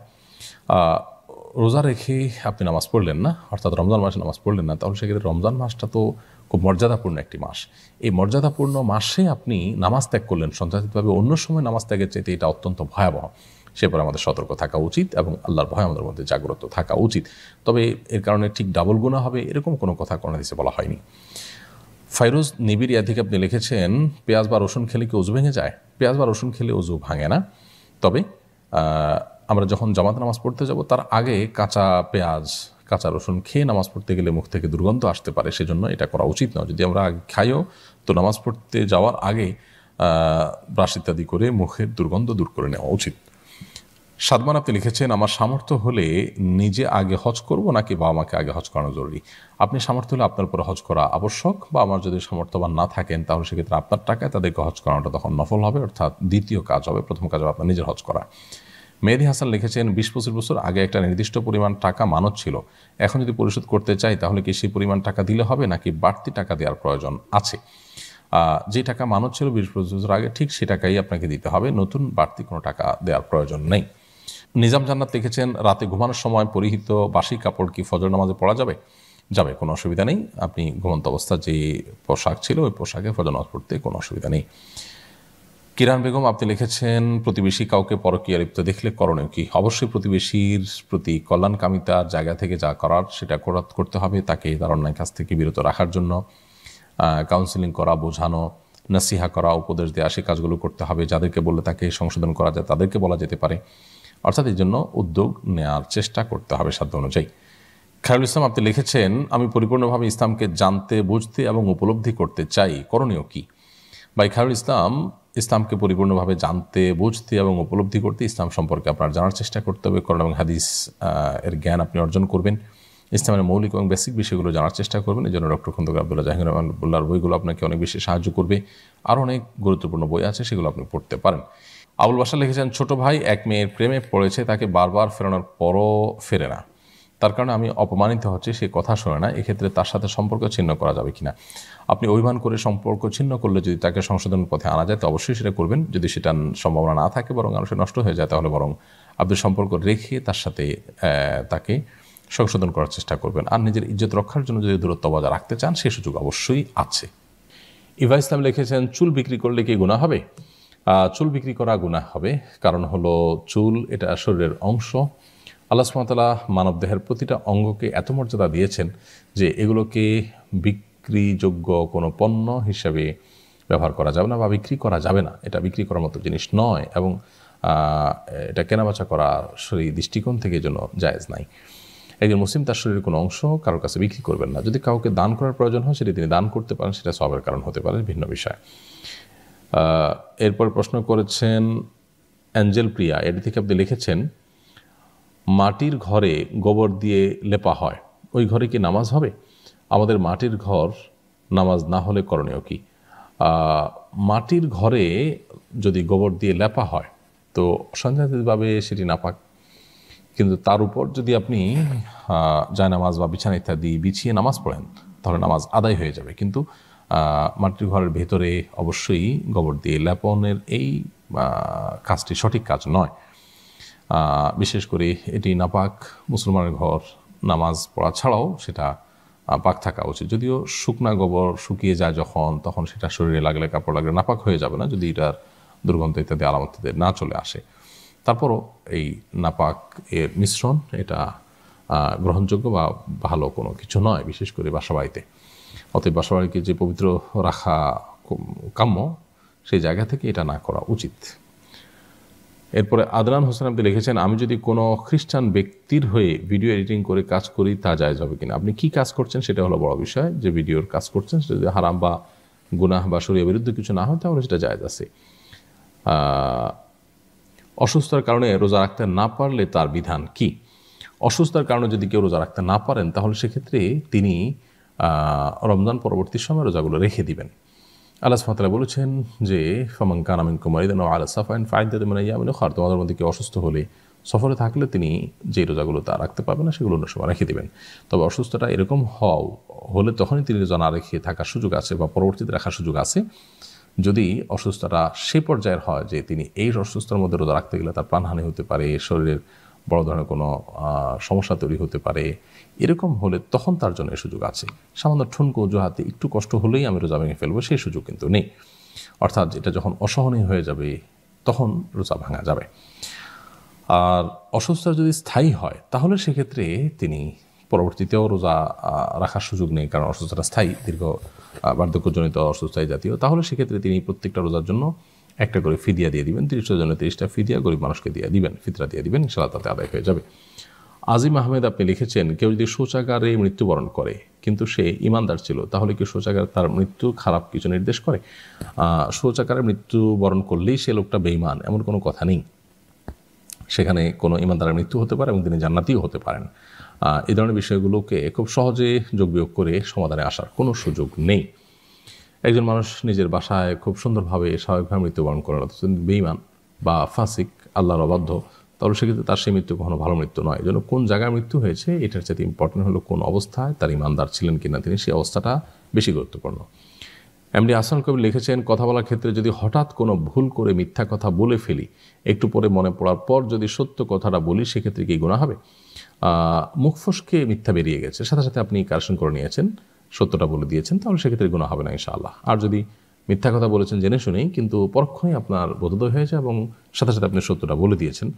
রোজা রেখে আপনি নামাজ পড়লেন না, অর্থাৎ রমজান মাসে নামাজ পড়লেন না, তাহলে সেক্ষেত্রে রমজান মাসটা তো খুব মর্যাদাপূর্ণ একটি মাস। এই মর্যাদাপূর্ণ মাসে আপনি নামাজ ত্যাগ করলেন সন্ত্রাসিকভাবে, অন্য সময় নামাজ ত্যাগের চাইতে এটা অত্যন্ত ভয়াবহ। সেপরে আমাদের সতর্ক থাকা উচিত এবং আল্লাহর ভয় আমাদের মধ্যে জাগ্রত থাকা উচিত। তবে এর কারণে ঠিক ডাবল গুনাহ হবে এরকম কোনো কথা কোরআন হাদিসে বলা হয়নি। ফাইরুজ নিবিড়িয়া থেকে আপনি লিখেছেন, পেঁয়াজ বা রসুন খেলে কি অজু ভেঙে যায়? পেঁয়াজ বা রসুন খেলে অজু ভাঙে না, তবে আমরা যখন জামাত নামাজ পড়তে যাব তার আগে কাঁচা পেঁয়াজ কাঁচা রসুন খেয়ে নামাজ পড়তে গেলে মুখ থেকে দুর্গন্ধ আসতে পারে, সেজন্য এটা করা উচিত নয়। যদি আমরা খাইও তো নামাজ পড়তে যাওয়ার আগে ব্রাশ ইত্যাদি করে মুখের দুর্গন্ধ দূর করে নেওয়া উচিত। সাদমান আপনি লিখেছেন, আমার সামর্থ্য হলে নিজে আগে হজ করব নাকি বাবা মাকে আগে হজ করানো জরুরি? আপনি সামর্থ্য হলে আপনার উপরে হজ করা আবশ্যক, বা আমার যদি সামর্থ্যবান না থাকেন তাহলে সেক্ষেত্রে আপনার টাকায় তাদেরকে হজ করানোটা তখন নফল হবে, অর্থাৎ দ্বিতীয় কাজ হবে। প্রথম কাজ হবে আপনার নিজের হজ করা। মেহেদি হাসান লিখেছেন, 20-25 বছর আগে একটা নির্দিষ্ট পরিমাণ টাকা মানত ছিল, এখন যদি পরিশোধ করতে চাই তাহলে কি সেই পরিমাণ টাকা দিলে হবে নাকি বাড়তি টাকা দেওয়ার প্রয়োজন আছে? যে টাকা মানত ছিল 20-25 বছর আগে ঠিক সে টাকাই আপনাকে দিতে হবে, নতুন বাড়তি কোনো টাকা দেওয়ার প্রয়োজন নেই। নিজাম জান্নাত লিখেছেন, রাতে ঘুমানোর সময় পরিহিত বাসি কাপড় কি ফজর নামাজে পড়া যাবে? যাবে, কোনো অসুবিধা নেই। আপনি ঘুমন্ত অবস্থায় যে পোশাক ছিল ওই পোশাকে ফজর নামাজ পড়তে কোনো অসুবিধা নেই। কিরান বেগম আপনি লিখেছেন, প্রতিবেশী কাউকে পরকীয়া লিপ্ত দেখলে করণীয় কি? অবশ্যই প্রতিবেশীর প্রতি কল্যাণকামিতার জায়গা থেকে যা করার সেটা করতে হবে, তাকে তার অন্যায় কাছ থেকে বিরত রাখার জন্য কাউন্সিলিং করা, বোঝানো, নাসিহা করা, উপদেশ দেওয়া, সে কাজগুলো করতে হবে। যাদেরকে বললে তাকে সংশোধন করা যায় তাদেরকে বলা যেতে পারে, অর্থাৎ এই জন্য উদ্যোগ নেওয়ার চেষ্টা করতে হবে সাধ্য অনুযায়ী। খায়রুল ইসলাম আপনি লিখেছেন, আমি পরিপূর্ণভাবে ইসলামকে জানতে, বুঝতে এবং উপলব্ধি করতে চাই, করণীয় কি? ভাই খায়রুল ইসলাম, ইসলামকে পরিপূর্ণভাবে জানতে, বুঝতে এবং উপলব্ধি করতে ইসলাম সম্পর্কে আপনার জানার চেষ্টা করতে হবে। কোরআন এবং হাদিস এর জ্ঞান আপনি অর্জন করবেন, ইসলামের মৌলিক এবং বেসিক বিষয়গুলো জানার চেষ্টা করবেন। এই জন্য ডক্টর খন্দকার আব্দুল্লাহ জাহাঙ্গীর রহমানুল্লাহর বইগুলো আপনাকে অনেক বেশি সাহায্য করবে। আরও অনেক গুরুত্বপূর্ণ বই আছে, সেগুলো আপনি পড়তে পারেন। আবুল বাশার লিখেছেন, ছোট ভাই এক মেয়ের প্রেমে পড়েছে, তাকে বারবার ফেরানোর পরও ফেরে না, তার কারণে আমি অপমানিত হচ্ছে, সে কথা শোনে না, এক্ষেত্রে তার সাথে সম্পর্ক ছিন্ন করা যাবে কিনা? আপনি অভিমান করে সম্পর্ক ছিন্ন করলে যদি তাকে সংশোধনের পথে আনা যায় তো অবশ্যই সেটা করবেন। যদি সেটা সম্ভাবনা না থাকে বরং আরও সে নষ্ট হয়ে যায় তাহলে বরং আপনি সম্পর্ক রেখে তার সাথে তাকে সংশোধন করার চেষ্টা করবেন। আর নিজের ইজ্জত রক্ষার জন্য যদি দূরত্ব বজায় রাখতে চান সে সুযোগ অবশ্যই আছে। ইভা ইসলাম লিখেছেন, চুল বিক্রি করলে কি গুনাহ হবে? চুল বিক্রি করা গুনাহ হবে, কারণ হলো চুল এটা শরীরের অংশ। আল্লাহ সুবহানাহু ওয়া তাআলা মানবদেহের প্রতিটা অঙ্গকে এত মর্যাদা দিয়েছেন যে এগুলোকে বিক্রিযোগ্য কোনো পণ্য হিসাবে ব্যবহার করা যাবে না বা বিক্রি করা যাবে না। এটা বিক্রি করার মতো জিনিস নয় এবং এটা কেনাবেচা করা শরীর দৃষ্টিকোণ থেকে জন্য জায়েজ নাই। একজন মুসলিম তার শরীরের কোনো অংশ কারোর কাছে বিক্রি করবেন না। যদি কাউকে দান করার প্রয়োজন হয় সেটি তিনি দান করতে পারেন, সেটা সওয়াবের কারণ হতে পারে, ভিন্ন বিষয়। এরপর প্রশ্ন করেছেন অ্যাঞ্জেল প্রিয়া, এটি থেকে আপনি লিখেছেন, মাটির ঘরে গোবর দিয়ে লেপা হয়, ওই ঘরে কি নামাজ হবে? আমাদের মাটির ঘর, নামাজ না হলে করণীয় কি? মাটির ঘরে যদি গোবর দিয়ে লেপা হয় তো সন্দেহাতীতভাবে সেটি নাপাক, কিন্তু তার উপর যদি আপনি জায়নামাজ বা বিছানা ইত্যাদি বিছিয়ে নামাজ পড়েন তাহলে নামাজ আদায় হয়ে যাবে। কিন্তু মাটির ঘরের ভেতরে অবশ্যই গোবর দিয়ে লেপনের এই কাজটি সঠিক কাজ নয়। বিশেষ করে এটি নাপাক, মুসলমানের ঘর, নামাজ পড়া ছাড়াও সেটা পাক থাকা উচিত। যদিও শুকনা গোবর শুকিয়ে যায় যখন, তখন সেটা শরীরে লাগলে, কাপড় লাগলে নাপাক হয়ে যাবে না যদি এটার দুর্গন্ধ ইত্যাদি আলামতদের না চলে আসে। তারপরও এই নাপাক এর মিশ্রণ এটা গ্রহণযোগ্য বা ভালো কোনো কিছু নয়, বিশেষ করে বাসাবাড়িতে। অতএব বাসাবাড়িকে যে পবিত্র রাখা কাম্য, সেই জায়গা থেকে এটা না করা উচিত। এরপরে আদনান হোসেন আপনি লিখেছেন, আমি যদি কোনো খ্রিস্টান ব্যক্তির হয়ে ভিডিও এডিটিং করে কাজ করি তা জায়েজ হবে কিনা? আপনি কি কাজ করছেন সেটা হলো বড় বিষয়। যে ভিডিওর কাজ করছেন সেটা যদি হারাম বা গুনাহ বা শরীয়ত বিরুদ্ধে কিছু না হয় তাহলে সেটা জায়েজ আছে। অসুস্থতার কারণে রোজা রাখতে না পারলে তার বিধান কি? অসুস্থতার কারণে যদি কেউ রোজা রাখতে না পারেন তাহলে সেক্ষেত্রে তিনি রমজান পরবর্তী সময় রোজাগুলো রেখে দিবেন। আল্লাহ সুবহানাহু ওয়া তাআলা বলেছেন যে ফামান কানা মিনকুম মারিদান আও আলা সাফারিন ফাইদ্দাতুম মিন আইয়ামিন উখরা, তোমাদের মধ্যে কেউ অসুস্থ হলে, সফরে থাকলে তিনি যে রোজাগুলো তা রাখতে পারবেন না সেগুলো অন্য সময় রেখে দেবেন। তবে অসুস্থতা এরকম হলে তখনই তিনি রোজা না রেখে থাকার সুযোগ আছে বা পরবর্তীতে রাখার সুযোগ আছে যদি অসুস্থতা সে পর্যায়ের হয় যে তিনি এই অসুস্থতার মধ্যে রোজা রাখতে গেলে তার প্রাণহানি হতে পারে, শরীরের বড় ধরনের কোনো সমস্যা তৈরি হতে পারে। এরকম হলে তখন তার জন্য এই সুযোগ আছে। সামান্য ঠুনকো অজুহাতে একটু কষ্ট হলেই আমি রোজা ভেঙে ফেলবো, সেই সুযোগ কিন্তু নেই। অর্থাৎ এটা যখন অসহনীয় হয়ে যাবে তখন রোজা ভাঙা যাবে। আর অসুস্থতা যদি স্থায়ী হয় তাহলে সেক্ষেত্রে তিনি পরবর্তীতেও রোজা রাখার সুযোগ নেই, কারণ অসুস্থতা স্থায়ী, দীর্ঘ বার্ধক্যজনিত অসুস্থতা জাতীয়। তাহলে সেক্ষেত্রে তিনি প্রত্যেকটা রোজার জন্য একটা করে ফিদিয়া দিয়ে দিবেন, 30টার জন্য 30টা ফিদিয়া গরিব মানুষকে দিয়ে দিবেন, ফিতরা দিয়ে দিবেন, ইনশাআল্লাহ তাতে আদায় হয়ে যাবে। আজিম আহমেদ আপনি লিখেছেন, কেউ যদি শৌচাগারে মৃত্যুবরণ করে কিন্তু সে ইমানদার ছিল, তাহলে কি শৌচাগার তার মৃত্যু খারাপ কিছু নির্দেশ করে? শৌচাগারে মৃত্যুবরণ করলেই সে লোকটা বেঈমান এমন কোনো কথা নেই। সেখানে কোনো ইমানদারের মৃত্যু হতে পারে এবং তিনি জান্নাতিও হতে পারেন। এই ধরনের বিষয়গুলোকে খুব সহজে যোগ বিয়োগ করে সমাধানে আসার কোনো সুযোগ নেই। একজন মানুষ নিজের বাসায় খুব সুন্দরভাবে স্বাভাবিকভাবে মৃত্যুবরণ করেন, অথচ বেঈমান বা ফাসিক, আল্লাহর অবাধ্য, তাহলে সেক্ষেত্রে তার সেই মৃত্যু কখনো ভালো মৃত্যু নয়। এই জন্য কোন জায়গায় মৃত্যু হয়েছে এটার চাইতে ইম্পর্টেন্ট হলো কোন অবস্থায় তার ইমানদার ছিলেন কিনা তিনি, সেই অবস্থাটা বেশি গুরুত্বপূর্ণ। এমডি আহসান কবির লিখেছেন, কথা বলার ক্ষেত্রে যদি হঠাৎ কোনো ভুল করে মিথ্যা কথা বলে ফেলি, একটু পরে মনে পড়ার পর যদি সত্য কথাটা বলি, সেক্ষেত্রে কি গুনাহ হবে? মুখ ফসকে মিথ্যা বেরিয়ে গেছে, সাথে সাথে আপনি কারেকশন করে নিয়েছেন, সত্যটা বলে দিয়েছেন, তাহলে সেক্ষেত্রে গুনাহ হবে না ইনশাআল্লাহ। আর যদি মিথ্যা কথা বলেছেন জেনে শুনেই, কিন্তু পরক্ষণেই আপনার বোধোদয় হয়েছে এবং সাথে সাথে আপনি সত্যটা বলে দিয়েছেন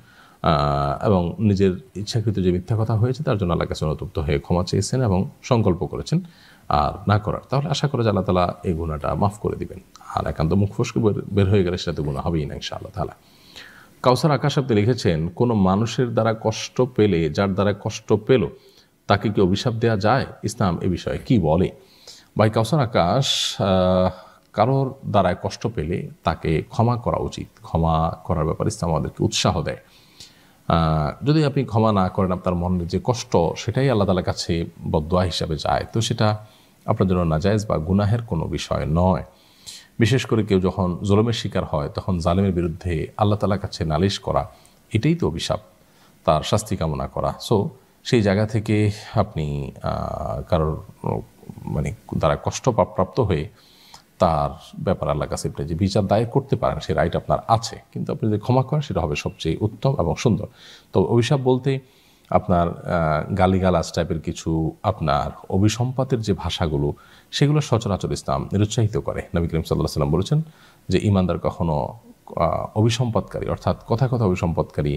এবং নিজের ইচ্ছাকৃত যে মিথ্যা কথা হয়েছে তার জন্য আল্লাহর কাছে অনুতপ্ত হয়ে ক্ষমা চেয়েছেন এবং সংকল্প করেছেন আর না করার, তাহলে আশা করে যে আল্লাহ তাআলা এই গুনাহটা মাফ করে দিবেন। আর একান্ত মুখ ফসকে বের হয়ে গেলে সেটা তো গুনাহ হবেই না ইনশাআল্লাহ তাআলা। কাউসার আকাশ আপনি লিখেছেন, কোনো মানুষের দ্বারা কষ্ট পেলে, যার দ্বারা কষ্ট পেল, তাকে কি অভিশাপ দেওয়া যায়? ইসলাম এ বিষয়ে কি বলে? ভাই কাউসার আকাশ, কারোর দ্বারায় কষ্ট পেলে তাকে ক্ষমা করা উচিত। ক্ষমা করার ব্যাপারে ইসলাম আমাদেরকে উৎসাহ দেয়। যদি আপনি ক্ষমা না করেন, আপনার মনের যে কষ্ট সেটাই আল্লাহ তাআলার কাছে বদদুয়া হিসাবে যায়, তো সেটা আপনার জন্য নাজায়েজ বা গুনাহের কোনো বিষয় নয়। বিশেষ করে কেউ যখন জুলুমের শিকার হয় তখন জালেমের বিরুদ্ধে আল্লাহ তাআলার কাছে নালিশ করা, এটাই তো অভিশাপ, তার শাস্তি কামনা করা। সো সেই জায়গা থেকে আপনি কারোর মানে দ্বারা কষ্ট প্রাপ্ত হয়ে তার ব্যাপার আল্লাহর কাছে আপনি যে বিচার দায়ের করতে পারেন, সেই রাইট আপনার আছে, কিন্তু আপনি যদি ক্ষমা করেন সেটা হবে সবচেয়ে উত্তম এবং সুন্দর। তো অভিশাপ বলতে আপনার গালিগালাজ টাইপের কিছু, আপনার অভিসম্পাতের যে ভাষাগুলো, সেগুলো সচরাচর ইসলাম নিরুৎসাহিত করে। নবী করিম সাল্লাল্লাহু আলাইহি ওয়াসাল্লাম বলেছেন যে ঈমানদার কখনো অভিসম্পাদকারী, অর্থাৎ কথা অভিসম্পাদকারী,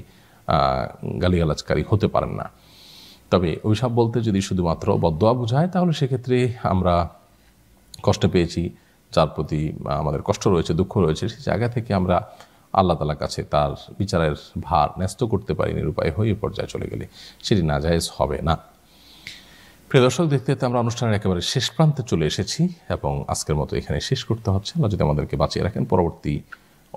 গালিগালাজকারী হতে পারেন না। তবে অভিশাপ বলতে যদি শুধুমাত্র বদদুয়া বোঝায়, তাহলে সেক্ষেত্রে আমরা কষ্ট পেয়েছি, যার প্রতি আমাদের কষ্ট রয়েছে, দুঃখ রয়েছে, সেই জায়গা থেকে আমরা আল্লাহ তাআলার কাছে তার বিচারের ভার ন্যস্ত করতে পারি, নিরুপায় হয়ে পর্যায়ে চলে গেলে সেটি নাজায়েজ হবে না। প্রিয় দর্শক, দেখতে দেখতে আমরা অনুষ্ঠানের একেবারে শেষ প্রান্তে চলে এসেছি এবং আজকের মতো এখানে শেষ করতে হচ্ছে। আল্লাহ যদি আমাদেরকে বাঁচিয়ে রাখেন, পরবর্তী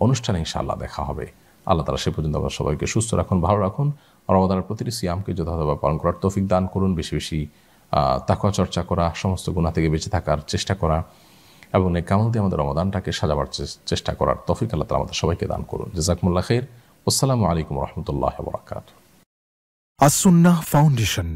অনুষ্ঠানে ইনশাআল্লাহ দেখা হবে। আল্লাহ তাআলা সে পর্যন্ত আমরা সবাইকে সুস্থ রাখুন, ভালো রাখুন। রমাদানের প্রতিটি সিয়ামকে যথাযথভাবে পালন করার তৌফিক দান করুন, বেশি বেশি তাকওয়া চর্চা করা, সমস্ত গুনাহ থেকে বেঁচে থাকার চেষ্টা করা এবং নেক আমল দিয়ে আমাদের রমাদানটাকে সাজাবার চেষ্টা করার তৌফিক আল্লাহ তাআলা আমাদের সবাইকে দান করুন। জাযাকুমুল্লাহ খাইর। আসসালামু আলাইকুম ওয়া রাহমাতুল্লাহি ওয়া বারাকাতুহু। আস-সুন্নাহ ফাউন্ডেশন